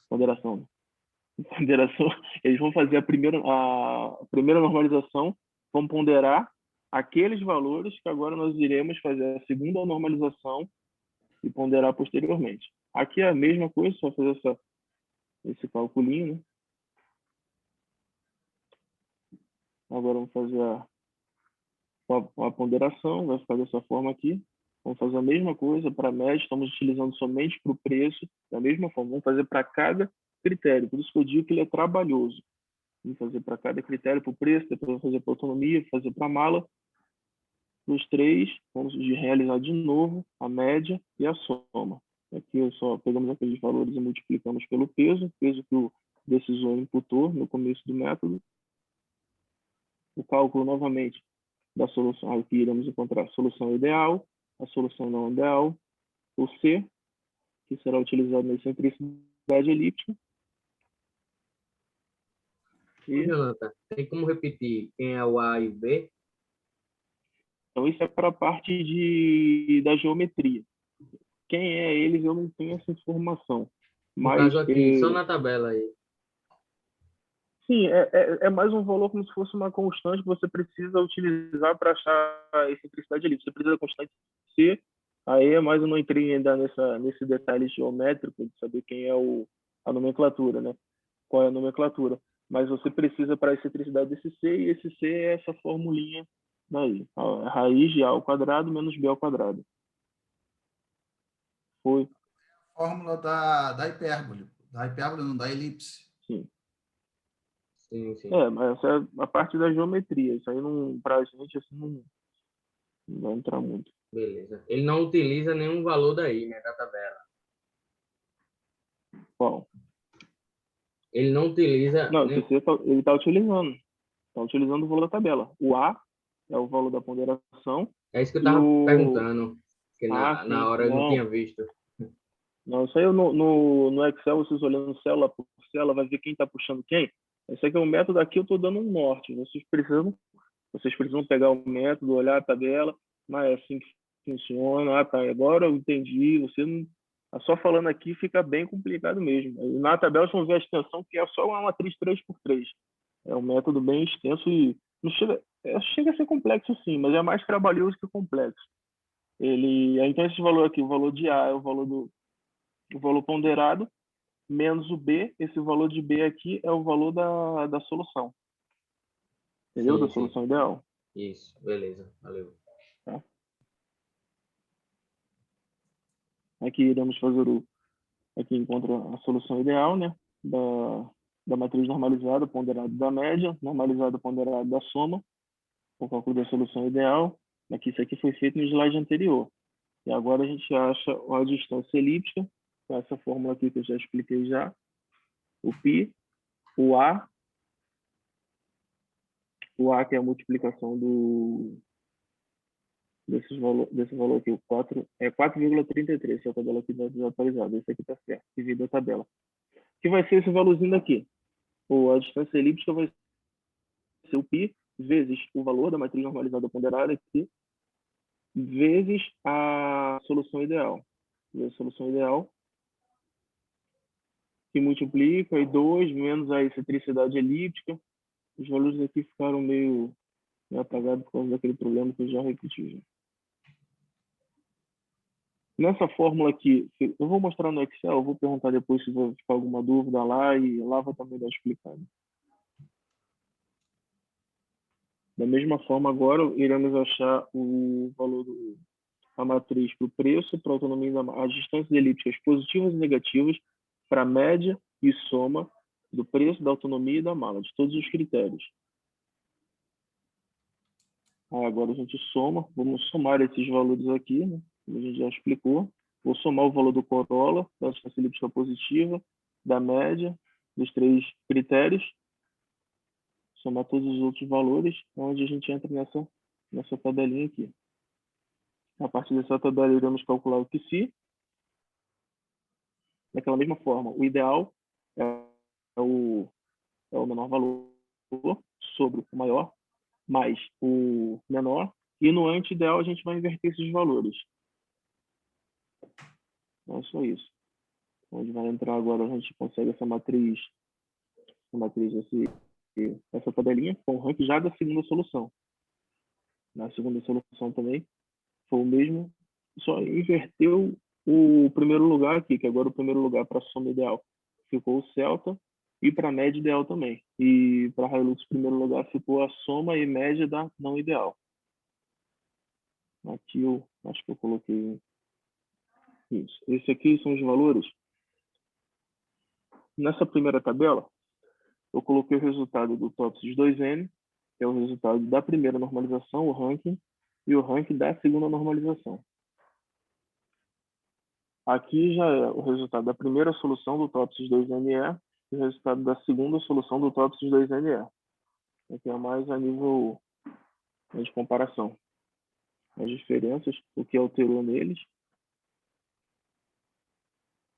ponderação, eles vão fazer a primeira normalização, vão ponderar aqueles valores que agora nós iremos fazer a segunda normalização e ponderar posteriormente. Aqui é a mesma coisa, só fazer esse calculinho, né? Agora vamos fazer a ponderação, vai ficar dessa forma aqui. Vamos fazer a mesma coisa para a média, estamos utilizando somente para o preço, da mesma forma, vamos fazer para cada critério, por isso que eu digo que ele é trabalhoso. Vamos fazer para cada critério, para o preço, depois vamos fazer para a autonomia, fazer para a mala. Nos três, vamos realizar de novo a média e a soma. Aqui só pegamos aqueles valores e multiplicamos pelo peso que o decisor imputou no começo do método. O cálculo, novamente, da solução, aqui iremos encontrar a solução ideal, a solução não ideal, o C, que será utilizado na excentricidade elíptica. Jonathan, tem como repetir quem é o A e o B? Então, isso é para a parte da geometria. Quem é eles, eu não tenho essa informação. No caso aqui, só na tabela aí. Sim, é mais um valor como se fosse uma constante que você precisa utilizar para achar a excentricidade elíptica. Você precisa da constante C, aí mais eu não entrei ainda nesse detalhe geométrico de saber quem é a nomenclatura, né? Qual é a nomenclatura. Mas você precisa para a excentricidade desse C, e esse C é essa formulinha daí. A raiz de A ao quadrado menos B ao quadrado. Foi. Fórmula da hipérbole. Da hipérbole, não, da elipse. Sim. Sim, sim. Mas essa é a parte da geometria. Isso aí, para a gente, assim, não vai entrar muito. Beleza. Ele não utiliza nenhum valor daí, né, da tabela. Qual? Ele não utiliza... Não, ele está utilizando. Está utilizando o valor da tabela. O A é o valor da ponderação. É isso que eu estava perguntando. Porque na hora eu não tinha visto. Não, isso aí no Excel, vocês olhando célula por célula, vai ver quem está puxando quem. Esse aqui é o método, aqui eu estou dando um norte. Vocês precisam pegar o método, olhar a tabela, mas é assim que funciona. Tá, agora eu entendi. Você não... Só falando aqui fica bem complicado mesmo. Na tabela vocês vão ver a extensão, que é só uma matriz 3x3. É um método bem extenso e não chega a ser complexo sim, mas é mais trabalhoso que complexo. Então esse valor aqui, o valor de A é o valor ponderado, menos o B, esse valor de B aqui é o valor da solução. Entendeu? Sim, da solução ideal. Isso, beleza, valeu. Tá? Aqui iremos fazer aqui encontra a solução ideal, né? Da matriz normalizada, ponderado da média, normalizado, ponderado da soma, o cálculo da solução ideal. Aqui, isso aqui foi feito no slide anterior. E agora a gente acha a distância elíptica, com essa fórmula aqui que eu já expliquei já. O π, o A que é a multiplicação desse valor aqui, o 4,33, essa tabela aqui está desatualizada. Esse aqui está certo, devido à tabela. Que vai ser esse valorzinho daqui. A distância elíptica vai ser o π vezes o valor da matriz normalizada ponderada aqui, vezes a solução ideal. E a solução ideal que multiplica, e 2 menos a excentricidade elíptica. Os valores aqui ficaram meio apagados por causa daquele problema que eu já repeti. Já. Nessa fórmula aqui, eu vou mostrar no Excel, eu vou perguntar depois se vai ficar alguma dúvida lá, e lá vai também dar explicado. Da mesma forma, agora iremos achar o valor da matriz para o preço, para a autonomia, as distâncias elípticas positivas e negativas, para a média e soma do preço, da autonomia e da mala, de todos os critérios. Agora a gente soma, vamos somar esses valores aqui, né? Como a gente já explicou. Vou somar o valor do Corolla, da distância elíptica positiva, da média, dos 3 critérios, somar todos os outros valores, onde a gente entra nessa tabelinha aqui. A partir dessa tabela, iremos calcular o QC. daquela mesma forma. O ideal é o menor valor sobre o maior, mais o menor, e no anti-ideal a gente vai inverter esses valores. É só isso. Onde vai entrar agora, a gente consegue essa matriz, essa tabelinha, com o rank já da segunda solução. Na segunda solução também foi o mesmo, só inverteu o primeiro lugar aqui, que agora o primeiro lugar para a soma ideal ficou o Celta, e para a média ideal também. E para a Hilux, o primeiro lugar ficou a soma e média da não ideal. Aqui eu acho que eu coloquei isso. Esse aqui são os valores. Nessa primeira tabela, eu coloquei o resultado do TOPSIS 2N, que é o resultado da primeira normalização, o ranking, e o ranking da segunda normalização. Aqui já é o resultado da primeira solução do TOPSIS 2NE e o resultado da segunda solução do TOPSIS 2NE. Aqui é mais a nível de comparação. As diferenças, o que alterou neles.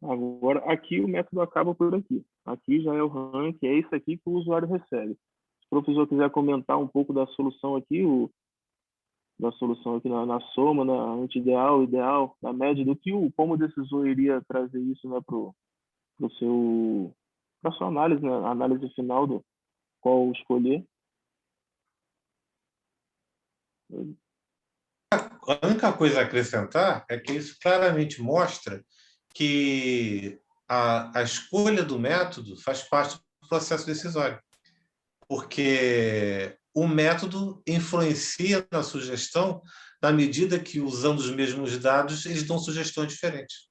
Agora, aqui o método acaba por aqui. Aqui já é o ranking, é isso aqui que o usuário recebe. Se o professor quiser comentar um pouco da solução aqui, na soma, na anti-ideal, ideal, na média, do que como o decisor iria trazer isso, né, para sua análise, né, a análise final do qual escolher. A única coisa a acrescentar é que isso claramente mostra que a escolha do método faz parte do processo decisório, porque o método influencia na sugestão na medida que, usando os mesmos dados, eles dão sugestões diferentes.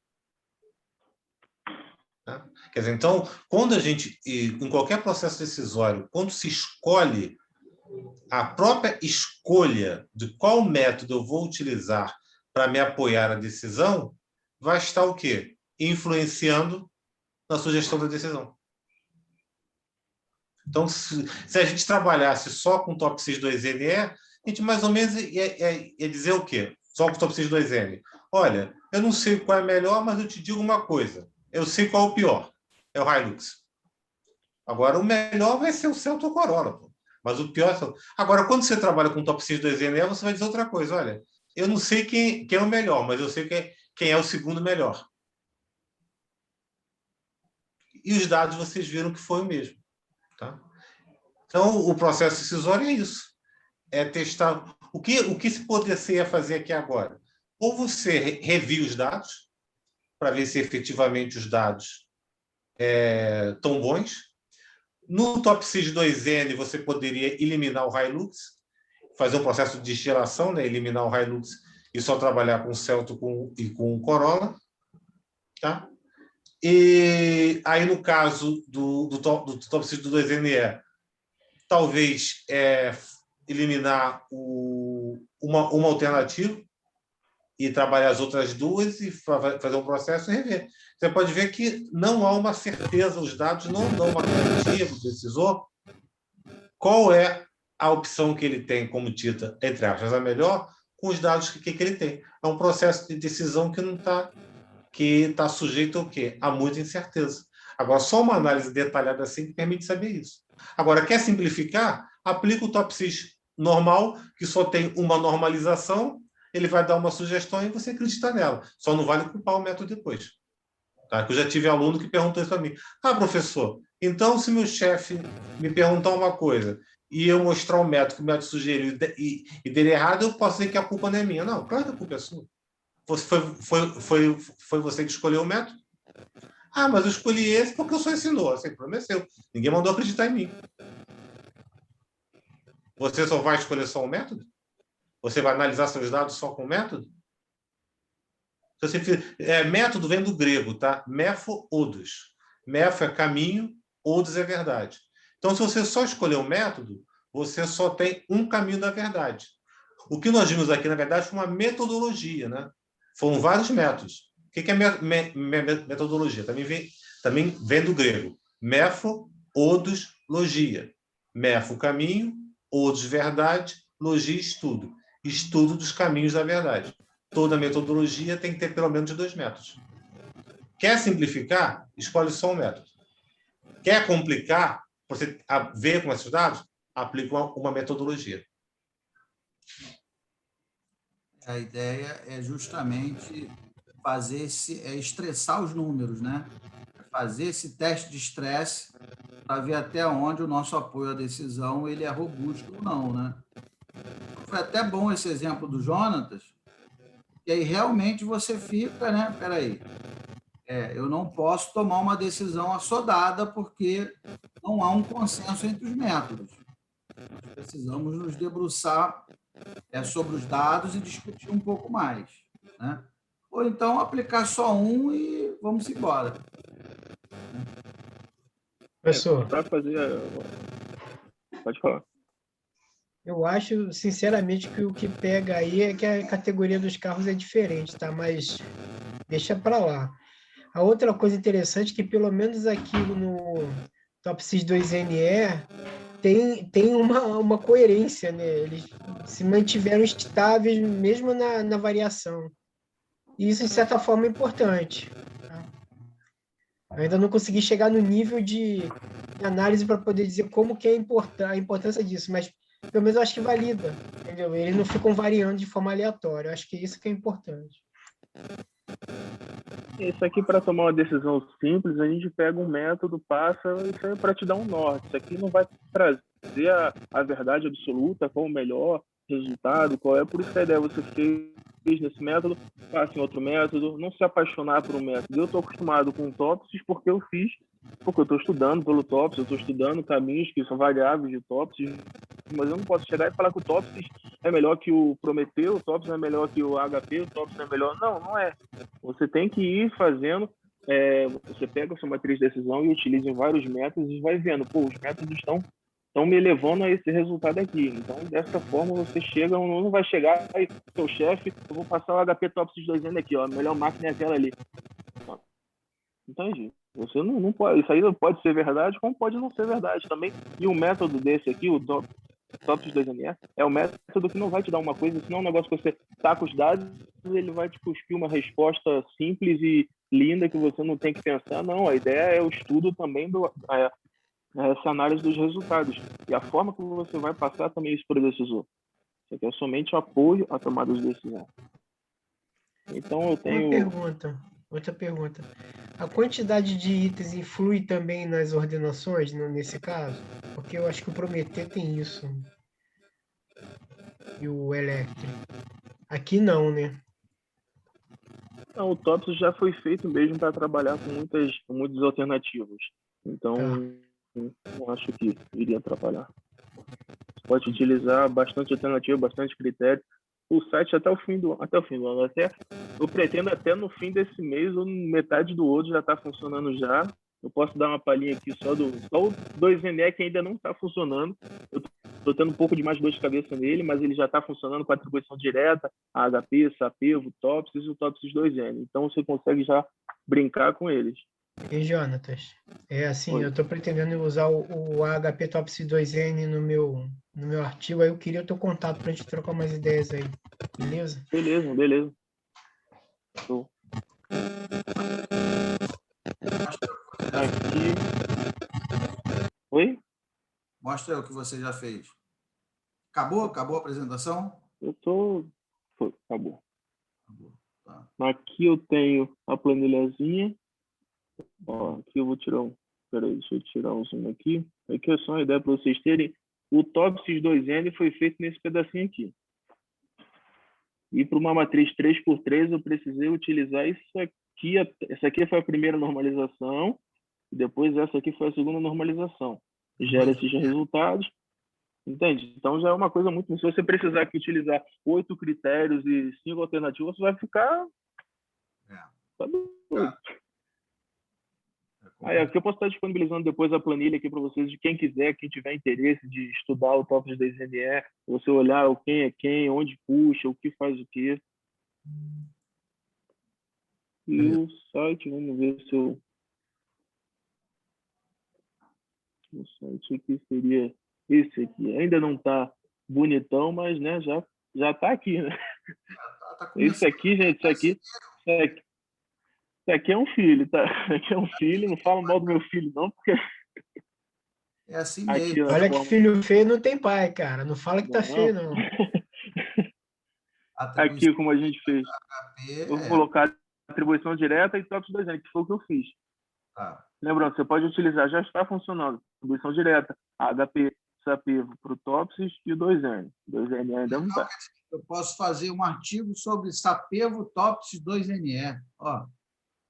Tá? Quer dizer, então, quando a gente, em qualquer processo decisório, quando se escolhe a própria escolha de qual método eu vou utilizar para me apoiar a decisão, vai estar o quê? Influenciando na sugestão da decisão. Então, se a gente trabalhasse só com TOPSIS 2NE, a gente mais ou menos ia dizer o quê? Só com TOPSIS 2N. Olha, eu não sei qual é melhor, mas eu te digo uma coisa. Eu sei qual é o pior. É o Hilux. Agora, o melhor vai ser o Celta ou Corolla. Pô. Mas o pior... Agora, quando você trabalha com TOPSIS 2NE, você vai dizer outra coisa. Olha, eu não sei quem é o melhor, mas eu sei quem é o segundo melhor. E os dados vocês viram que foi o mesmo. Tá? Então, o processo decisório é isso. É testar... O que se poderia fazer aqui agora? Ou você revia os dados, para ver se efetivamente os dados estão bons. No TOPSIS 2N, você poderia eliminar o Hilux, fazer um processo de destilação, né? Eliminar o Hilux e só trabalhar com o Celta e com o Corolla. Tá? E aí, no caso do TOPSIS do 2NE, talvez eliminar uma alternativa e trabalhar as outras duas e fazer um processo e rever. Você pode ver que não há uma certeza, os dados não dão uma garantia do decisor qual é a opção que ele tem como dita, entre aspas, a melhor, com os dados que ele tem. É um processo de decisão que está sujeito ao quê? A muita incerteza. Agora, só uma análise detalhada assim que permite saber isso. Agora, quer simplificar? Aplica o TOPSIS normal, que só tem uma normalização, ele vai dar uma sugestão e você acredita nela. Só não vale culpar o método depois. Tá? Eu já tive aluno que perguntou isso para mim. Ah, professor, então se meu chefe me perguntar uma coisa e eu mostrar o método que o método sugeriu e der errado, eu posso dizer que a culpa não é minha. Não, claro que a culpa é sua. Foi você que escolheu o método? Ah, mas eu escolhi esse porque o senhor ensinou. Assim, o problema é seu. Ninguém mandou acreditar em mim. Você só vai escolher só o método? Você vai analisar seus dados só com o método? Método vem do grego, tá? Mefo, odos. Mefo é caminho, odos é verdade. Então, se você só escolher o método, você só tem um caminho da verdade. O que nós vimos aqui, na verdade, foi uma metodologia, né? Foram vários métodos. O que é metodologia? Também vem do grego. Mefo, odos, logia. Mefo, caminho, odos, verdade, logia, estudo. Estudo dos caminhos da verdade. Toda metodologia tem que ter pelo menos 2 métodos. Quer simplificar? Escolhe só um método. Quer complicar? Você ver com esses dados? Aplica uma metodologia. A ideia é justamente fazer estressar os números, né? Fazer esse teste de estresse para ver até onde o nosso apoio à decisão ele é robusto ou não, né? Foi até bom esse exemplo do Jonatas, que aí realmente você fica, né? Peraí, eu não posso tomar uma decisão assodada porque não há um consenso entre os métodos. Nós precisamos nos debruçar sobre os dados e discutir um pouco mais, né? Ou então aplicar só um e vamos embora. Professor, Para fazer... Pode falar. eu acho, sinceramente, que o que pega aí é que a categoria dos carros é diferente, tá? Mas deixa para lá. A outra coisa interessante é que, pelo menos aqui no TOPSIS 2NE, tem uma coerência, né? Eles se mantiveram estáveis mesmo na variação. E isso, de certa forma, é importante. Tá? Eu ainda não consegui chegar no nível de análise para poder dizer como que é a importância disso, mas pelo menos eu acho que valida, entendeu? Eles não ficam variando de forma aleatória. Eu acho que isso que é importante. Isso aqui, para tomar uma decisão simples, a gente pega um método, passa, isso é para te dar um norte. Isso aqui não vai trazer a verdade absoluta, qual o melhor resultado, qual é. Por isso que a ideia é você fez nesse método, passe em outro método, não se apaixonar por um método. Eu estou acostumado com o TOPSIS porque eu estou estudando pelo TOPSIS, eu estou estudando caminhos que são variáveis de TOPSIS, mas eu não posso chegar e falar que o TOPSIS é melhor que o Prometeu, o TOPSIS é melhor que o HP, o TOPSIS é melhor. Não, não é. Você tem que ir fazendo, você pega a sua matriz de decisão e utiliza em vários métodos e vai vendo, os métodos estão me levando a esse resultado aqui. Então, dessa forma, você chega, não vai chegar aí, seu chefe, eu vou passar o HP TOPSIS 2N aqui, ó, a melhor máquina é aquela ali. Entende? Você não pode, isso aí pode ser verdade, como pode não ser verdade também. E um método desse aqui, o TOPSIS 2NE, é o método que não vai te dar uma coisa, senão é um negócio que você tá com os dados, ele vai te cuspir uma resposta simples e linda que você não tem que pensar. Não, a ideia é o estudo também essa análise dos resultados. E a forma como você vai passar também isso para o decisor. Isso aqui é somente apoio à tomada de decisão. Então, eu tenho... Outra pergunta. A quantidade de itens influi também nas ordenações, nesse caso? Porque eu acho que o Prometeu tem isso. E o Electro. Aqui não, né? Não, o TOPSIS já foi feito mesmo para trabalhar com muitas alternativas. Então, eu acho que iria atrapalhar. Você pode utilizar bastante alternativa, bastante critério. O site até o fim do ano. Eu pretendo até no fim desse mês ou metade do outro já está funcionando já. Eu posso dar uma palhinha aqui só o 2NE que ainda não está funcionando. Eu estou tendo um pouco de mais dor de cabeça nele, mas ele já está funcionando com atribuição direta, a HP, Sapevo, TOPSIS e o TOPSIS 2N. Então você consegue já brincar com eles. E Jonatas, eu estou pretendendo usar o HP TOPSIS 2N no meu artigo, aí eu queria o teu contato para a gente trocar umas ideias aí, beleza? Beleza. Show. Aqui. Oi? Mostra aí o que você já fez. Acabou a apresentação? Acabou. Tá. Aqui eu tenho a planilhazinha. Aqui eu vou tirar Peraí, deixa eu tirar um zoom aqui. Aqui é só uma ideia para vocês terem. O TOPSIS 2N foi feito nesse pedacinho aqui. E para uma matriz 3x3 eu precisei utilizar isso aqui. Essa aqui foi a primeira normalização. E depois essa aqui foi a segunda normalização. Gera esses resultados. Entende? Então já é uma coisa muito... Se você precisar aqui utilizar 8 critérios e 5 alternativas, você vai ficar... Aí, aqui eu posso estar disponibilizando depois a planilha aqui para vocês, de quem quiser, quem tiver interesse de estudar o TOPSIS 2NE, você olhar o quem é quem, onde puxa, o que faz o quê. E o site, vamos ver se eu... O site aqui seria esse aqui. Ainda não está bonitão, mas né, já está aqui, né? Isso aqui, gente, isso aqui Isso aqui é um filho, tá? Isso aqui é um filho, não fala mal do meu filho, não, porque É assim aqui mesmo. Olha que filho feio não tem pai, cara. Não fala que tá não. feio, não. A atribuição Aqui, como a gente fez. HP Eu vou colocar atribuição direta e TOPS 2N, que foi o que eu fiz. tá. Lembrando, você pode utilizar, já está funcionando, atribuição direta, HP, SAPEVO para o TOPSIS e o 2N. 2N ainda não está. Eu posso fazer um artigo sobre Sapevo TOPS 2NE. Ó,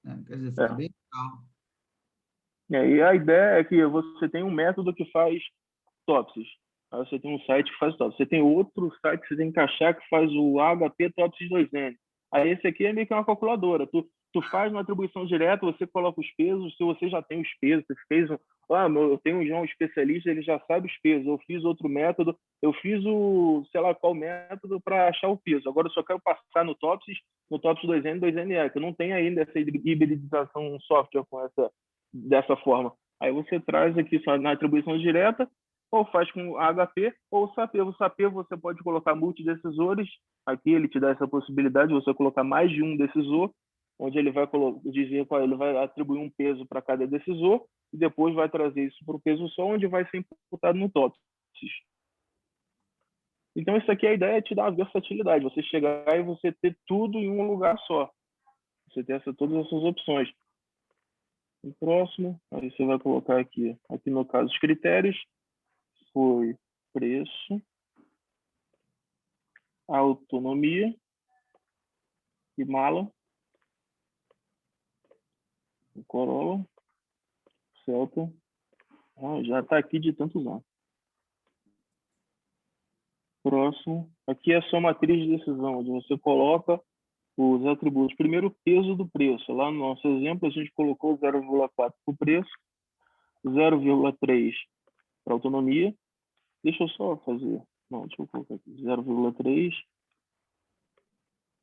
né? Quer dizer, fica bem legal. E a ideia é que você tem um método que faz TOPSIS. Aí você tem um site que faz TOPSIS. Você tem outro site que você tem que encaixar que faz o HP TOPSIS 2N. Aí esse aqui é meio que uma calculadora. Tu faz uma atribuição direta, você coloca os pesos, se você já tem os pesos, você fez eu tenho um João especialista, ele já sabe os pesos. Eu fiz outro método, eu fiz sei lá qual método para achar o peso. Agora eu só quero passar no TOPSIS 2N, 2NE, que eu não tenho ainda essa hibridização software dessa forma. Aí você traz aqui só na atribuição direta, ou faz com HP ou SAPEVO. O SAPEVO você pode colocar multidecisores. Aqui ele te dá essa possibilidade de você colocar mais de um decisor, onde ele vai dizer qual ele vai atribuir um peso para cada decisor e depois vai trazer isso para o peso só, onde vai ser imputado no TOPSIS. Então isso aqui, a ideia é te dar uma versatilidade, você chegar e você ter tudo em um lugar só. Você ter todas essas opções. O próximo, aí você vai colocar aqui no caso os critérios, foi preço, autonomia e mala, o Corolla, Celta, já está aqui de tantos anos. Próximo, aqui é só matriz de decisão, onde você coloca os atributos. Primeiro, o peso do preço. Lá no nosso exemplo, a gente colocou 0,4 para o preço, 0,3 para autonomia. Deixa eu só fazer. Não, deixa eu colocar aqui. 0,3.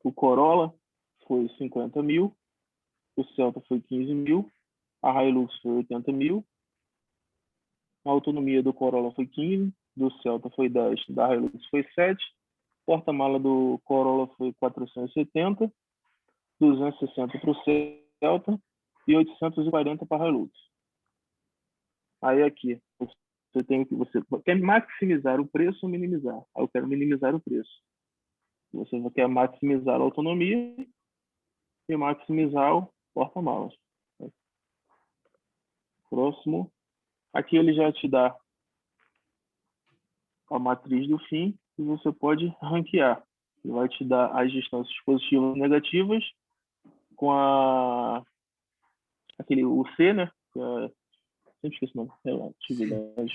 O Corolla foi 50 mil. O Celta foi 15 mil. A Hilux foi 80 mil. A autonomia do Corolla foi 15. Do Celta foi 10. Da Hilux foi 7. Porta-mala do Corolla foi 470. 260 para o Celta e 840 para a Hilux. Aí aqui, você quer maximizar o preço ou minimizar? Aí eu quero minimizar o preço. Você quer maximizar a autonomia e maximizar o porta-malas. Próximo. Aqui ele já te dá a matriz do fim e você pode ranquear. Ele vai te dar as distâncias positivas e negativas com o C, né? Sempre esqueço o nome. Relatividade.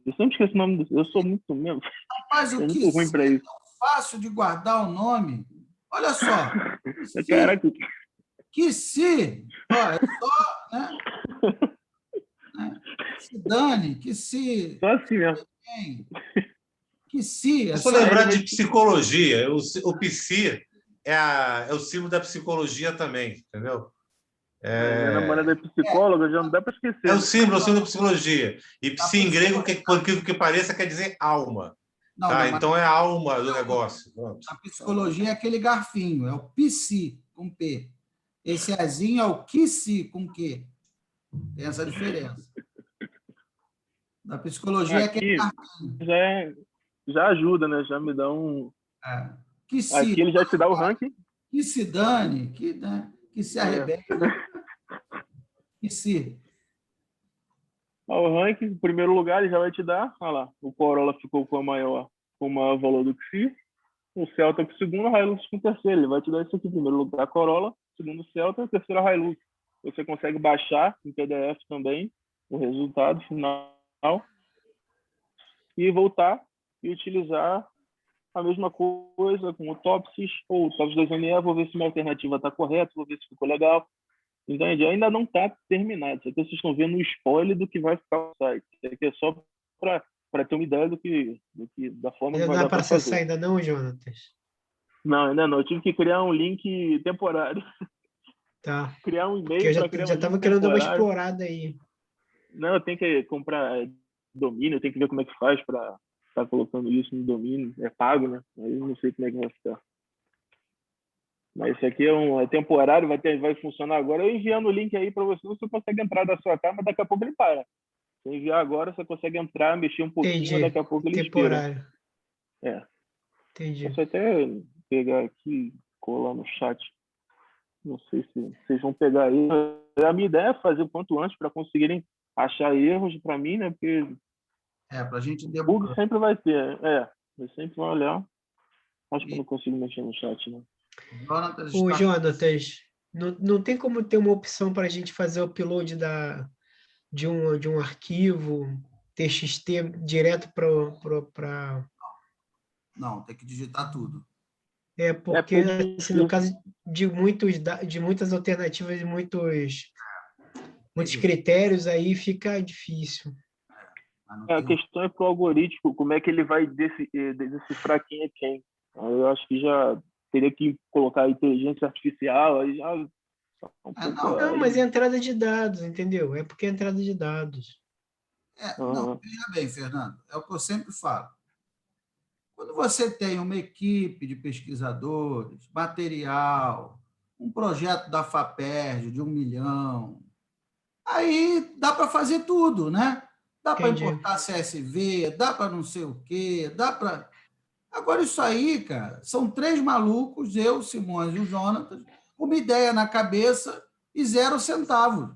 Eu sempre esqueço o nome. Eu sou muito mesmo. Mas o que ruim para isso. É tão fácil de guardar o nome. Olha só. Caraca. Que se. Ó, é só, né? Se dane, que se. Só assim mesmo. Que se. É só lembrar de psicologia. O psi é o símbolo da psicologia também, entendeu? Minha namorada é psicóloga, já não dá para esquecer. É o símbolo da psicologia. E psi em grego, por incrível que pareça, quer dizer alma. Não, tá? Então é a alma do negócio. A psicologia é aquele garfinho, é o psi com P. Esse Ezinho é o QSI com Q. Tem essa diferença. Na psicologia é aquele garfinho. Já ajuda, né? Já me dá um. QSI. Aqui ele já te dá o ranking. Que se dane, que se arrebente. Que se. O ranking, em primeiro lugar, ele já vai te dar. Olha lá, o Corolla ficou com o maior valor do que se. O Celta com o segundo, a Hilux com o terceiro. Ele vai te dar isso aqui. Em primeiro lugar, Corolla. Segundo, Celta. Terceiro, a Hilux. Você consegue baixar em PDF também o resultado final e voltar e utilizar a mesma coisa com o TOPSIS ou o TOPS 2NE. Vou ver se minha alternativa está correta, vou ver se ficou legal. Entende? Ainda não está terminado. Isso aqui vocês estão vendo o spoiler do que vai ficar no site. Isso aqui é só para ter uma ideia da forma que vai dar para fazer. Ainda dá para acessar ainda não, Jonatas? Não, ainda não. Eu tive que criar um link temporário. Tá. Criar um e-mail para criar um link temporário. Já estava querendo dar uma explorada aí. Não, eu tenho que comprar domínio, eu tenho que ver como é que faz para estar colocando isso no domínio. É pago, né? Aí eu não sei como é que vai ficar. Mas isso aqui é temporário, vai funcionar agora. Eu enviando o link aí para você consegue entrar da sua casa, mas daqui a pouco ele para. Se eu enviar agora, você consegue entrar, mexer um pouquinho, Entendi. daqui a pouco ele Temporário. expira. Entendi. Posso até pegar aqui, colar no chat. Não sei se vocês vão pegar aí. A minha ideia é fazer o quanto antes para conseguirem achar erros para mim, né? Porque para a gente bug sempre vai ter. Eu sempre vou olhar. Acho que eu não consigo mexer no chat, né? Jonatas, não tem como ter uma opção para a gente fazer o upload de um arquivo TXT direto para... Não, tem que digitar tudo. Porque assim, no caso de muitas alternativas e muitos critérios, aí fica difícil. A questão é para o algoritmo, como é que ele vai decifrar quem é quem. Eu acho que já teria que colocar inteligência artificial, aí já... Não, mas é entrada de dados, entendeu? É porque é entrada de dados. Não, veja bem, Fernando, é o que eu sempre falo. Quando você tem uma equipe de pesquisadores, material, um projeto da FAPERJ de 1 milhão, aí dá para fazer tudo, né? Dá para importar CSV, dá para não sei o quê, dá para... Agora, isso aí, cara, são 3 malucos, eu, Simões e o Jonatas, com uma ideia na cabeça e 0 centavos,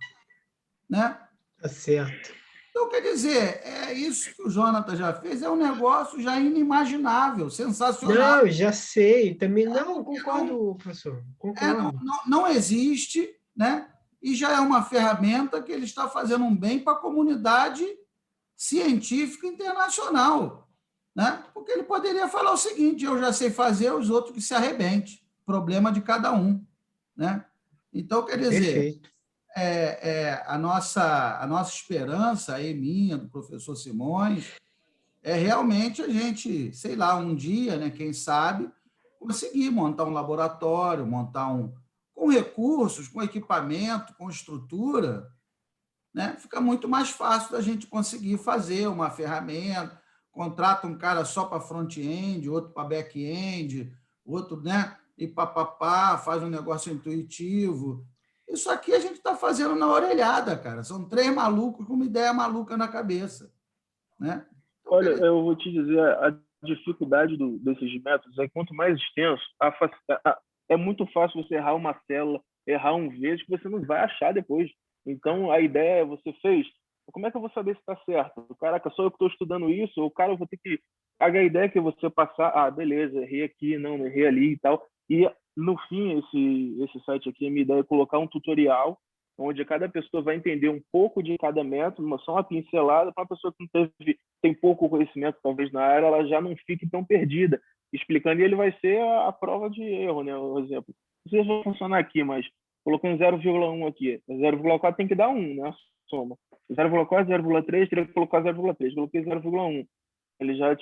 né? Tá certo. Então, quer dizer, é isso que o Jonatas já fez, é um negócio já inimaginável, sensacional. Não, já sei. Também não, concordo, professor. Concordo. Não existe, né? E já é uma ferramenta que ele está fazendo um bem para a comunidade científica internacional, né? Porque ele poderia falar o seguinte: eu já sei fazer, os outros que se arrebentem, problema de cada um, né? Então, quer dizer, a nossa esperança, aí minha, do professor Simões, é realmente a gente, sei lá, um dia, né, quem sabe, conseguir montar um laboratório, com recursos, com equipamento, com estrutura, né? Fica muito mais fácil da gente conseguir fazer uma ferramenta, contrata um cara só para front-end, outro para back-end, outro, né? E papapá, faz um negócio intuitivo. Isso aqui a gente está fazendo na orelhada, cara. São 3 malucos com uma ideia maluca na cabeça, né? Então, olha, eu vou te dizer, a dificuldade desses métodos é que quanto mais extenso, é muito fácil você errar uma célula, errar um vezes que você não vai achar depois. Então, a ideia você fez, como é que eu vou saber se está certo? Caraca, só eu que estou estudando isso, ou cara, eu vou ter que... A ideia é que você passar, beleza, errei aqui, não errei ali e tal. E, no fim, esse site aqui, a minha ideia é colocar um tutorial, onde cada pessoa vai entender um pouco de cada método, só uma pincelada, para uma pessoa que tem pouco conhecimento, talvez, na área, ela já não fique tão perdida, explicando, e ele vai ser a prova de erro, né? Por exemplo, não sei se vai funcionar aqui, mas colocando 0,1 aqui, 0,4 tem que dar 1, né? Soma. 0,4, 0,3, teria que colocar 0,3. Coloquei 0,1. Ele já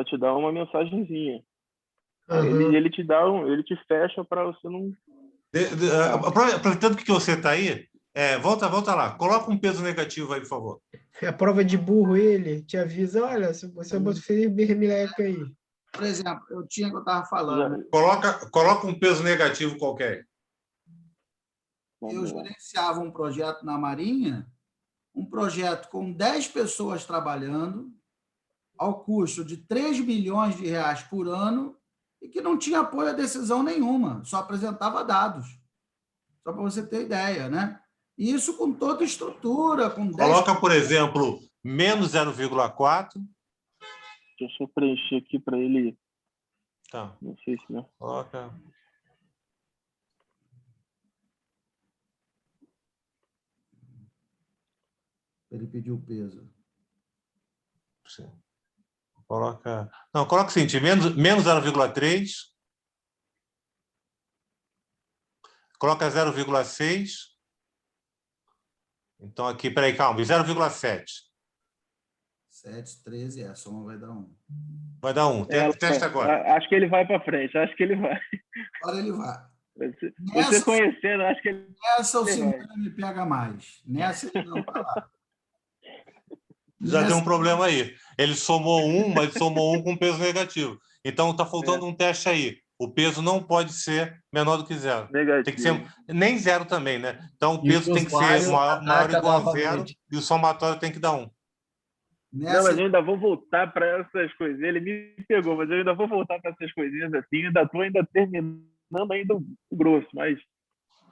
te dá uma mensagenzinha. Uhum. Ele te fecha para você não... Aproveitando que você está aí, volta lá. Coloca um peso negativo aí, por favor. É a prova de burro, ele te avisa, olha, se você fez bermeleca aí. Por exemplo, eu estava falando. Coloca um peso negativo qualquer. Eu gerenciava um projeto na Marinha, um projeto com 10 pessoas trabalhando, ao custo de 3 milhões de reais por ano, e que não tinha apoio a decisão nenhuma, só apresentava dados. Só para você ter ideia, né? E isso com toda estrutura, com 10... Coloca, por exemplo, menos 0,4. Deixa eu preencher aqui para ele. Tá. Não sei se não. Coloca. Ele pediu o peso. Sim. Coloca o seguinte, menos 0,3. Coloca 0,6. Então, aqui, peraí, calma, 0,7. 7, 13, a soma vai dar 1. Vai dar 1. Testa agora. Acho que ele vai para frente, acho que ele vai. Agora ele vai. Você conhecendo, acho que ele... Nessa o Simone me pega mais. Nessa ele não está lá. Já tem um problema aí. Ele somou 1, mas somou 1 com peso negativo. Então, está faltando um teste aí. O peso não pode ser menor do que 0. Negativo. Tem que ser nem 0 também, né? Então, o peso tem que ser maior ou igual a 0 e o somatório tem que dar 1. Não, mas eu ainda vou voltar para essas coisas. Ele me pegou, mas eu ainda vou voltar para essas coisinhas assim. Ainda estou terminando ainda o grosso, mas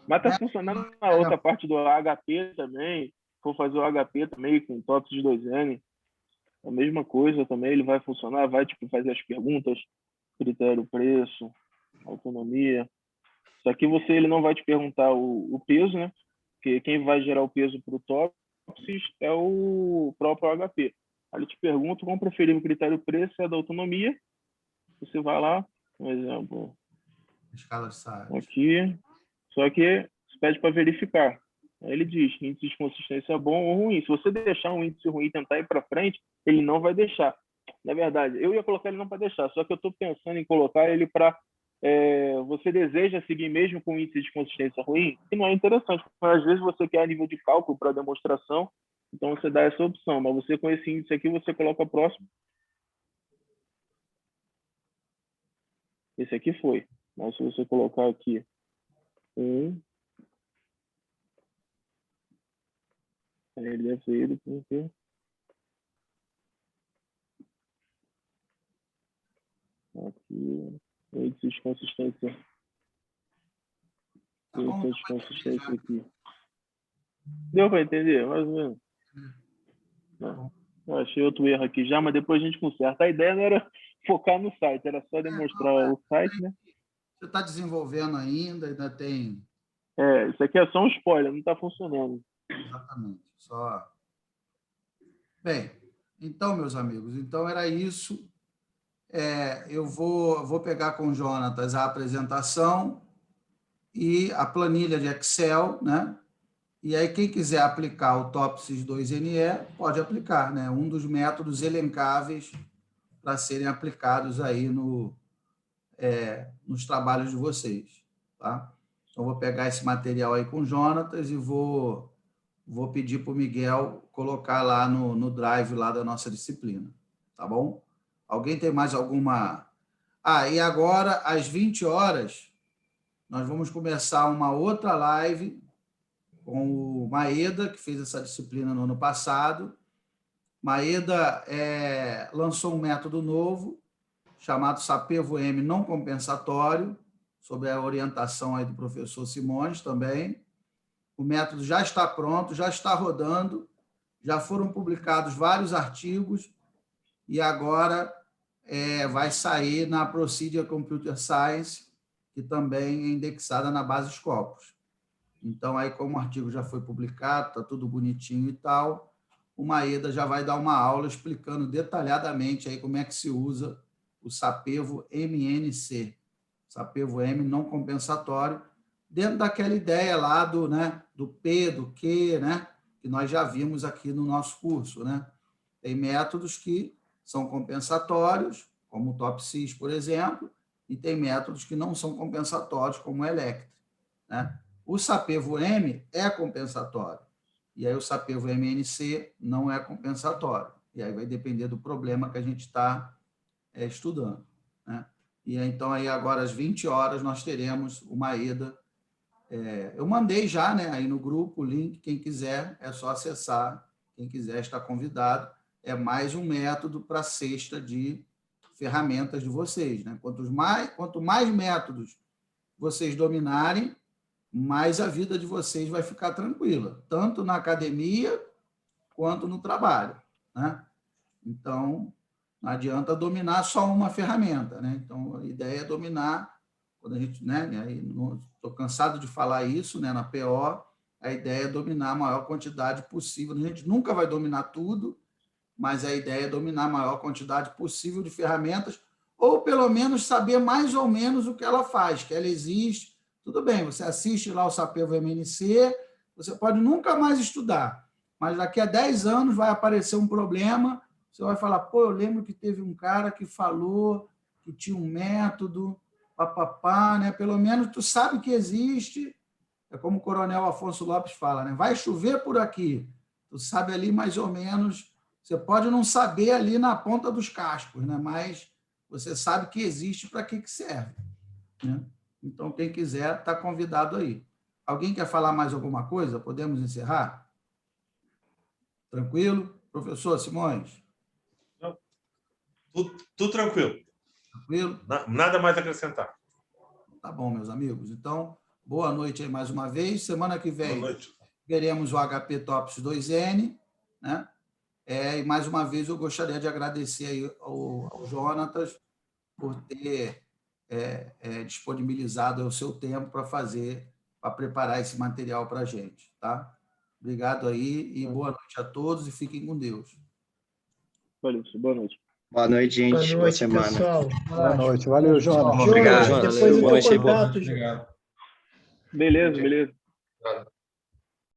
está funcionando na outra parte do HP também. Vou fazer o HP também com TOPSIS 2N. A mesma coisa também, ele vai funcionar, vai fazer as perguntas, critério, preço, autonomia. Só que ele não vai te perguntar o peso, né? Porque quem vai gerar o peso para o TOPSIS é o próprio HP. Aí ele te pergunta qual preferível critério preço é da autonomia. Você vai lá, um exemplo. Escala de SAIS. Aqui. Só que você pede para verificar. Aí ele diz índice de consistência bom ou ruim. Se você deixar um índice ruim e tentar ir para frente, ele não vai deixar. Na verdade, eu ia colocar ele não para deixar, só que eu estou pensando em colocar ele para... você deseja seguir mesmo com índice de consistência ruim? Que não é interessante, porque às vezes você quer nível de cálculo para demonstração, então você dá essa opção, mas você com esse índice aqui, você coloca próximo. Esse aqui foi. Mas se você colocar aqui ele deve ser ele, porque... Aqui, índice de consistência. Índice de consistência aqui. Deu para entender? Mais ou menos. Eu achei outro erro aqui já, mas depois a gente conserta. A ideia não era focar no site, era só demonstrar o site, né? Você está desenvolvendo ainda tem... Isso aqui é só um spoiler, não está funcionando. Exatamente. Só... Bem, então, meus amigos, então era isso. Eu vou pegar com o Jonatas a apresentação e a planilha de Excel, né? E aí, quem quiser aplicar o TOPSIS 2NE, pode aplicar, né? Um dos métodos elencáveis para serem aplicados aí nos trabalhos de vocês, tá? Então, vou pegar esse material aí com o Jonatas e vou pedir para o Miguel colocar lá no Drive lá da nossa disciplina, tá bom? Alguém tem mais alguma... e agora, às 20 horas, nós vamos começar uma outra live com o Maeda, que fez essa disciplina no ano passado. Maeda lançou um método novo, chamado SAPEVO-M não compensatório, sob a orientação aí do professor Simões também. O método já está pronto, já está rodando, já foram publicados vários artigos e agora vai sair na Procedure Computer Science, que também é indexada na base Scopus. Então, aí, como o artigo já foi publicado, está tudo bonitinho e tal, o Maeda já vai dar uma aula explicando detalhadamente aí como é que se usa o SAPEVO-MNC, SAPEVO-M não compensatório, dentro daquela ideia lá do P, do Q, né? Que nós já vimos aqui no nosso curso, né? Tem métodos que são compensatórios, como o TOPSIS, por exemplo, e tem métodos que não são compensatórios, como o ELECTRE, né? O SAPEVO-M é compensatório, e aí o SAPEVO-MNC não é compensatório, e aí vai depender do problema que a gente está estudando, né? E então, aí agora às 20 horas, nós teremos o Maeda. Eu mandei já, né, aí no grupo o link, quem quiser é só acessar, quem quiser está convidado. É mais um método para a cesta de ferramentas de vocês, né? Quanto mais métodos vocês dominarem, mais a vida de vocês vai ficar tranquila, tanto na academia quanto no trabalho, né? Então, não adianta dominar só uma ferramenta, né? Então, a ideia é dominar, quando a gente, né? Estou cansado de falar isso, né? Na PO, a ideia é dominar a maior quantidade possível. A gente nunca vai dominar tudo, mas a ideia é dominar a maior quantidade possível de ferramentas, ou pelo menos saber mais ou menos o que ela faz, que ela existe. Tudo bem, você assiste lá o SAPEVO-MNC, você pode nunca mais estudar, mas daqui a 10 anos vai aparecer um problema, você vai falar, pô, eu lembro que teve um cara que falou que tinha um método, papapá, né? Pelo menos tu sabe que existe, é como o Coronel Afonso Lopes fala, né? Vai chover por aqui, tu sabe ali mais ou menos, você pode não saber ali na ponta dos cascos, né? Mas você sabe que existe, para que serve. né? Então, quem quiser, está convidado aí. Alguém quer falar mais alguma coisa? Podemos encerrar? Tranquilo? Professor Simões? Tudo tranquilo. Tranquilo? Nada mais a acrescentar. Tá bom, meus amigos. Então, boa noite aí mais uma vez. Semana que vem veremos o HP TOPS 2N, né? E mais uma vez eu gostaria de agradecer aí ao Jonatas por ter disponibilizado o seu tempo para preparar esse material para a gente, tá? Obrigado aí e boa noite a todos e fiquem com Deus. Valeu, boa noite. Boa noite, gente. Boa noite, semana. pessoal. Boa noite. Valeu, Jonas. Jonas, depois o teu Valeu. contato. Beleza.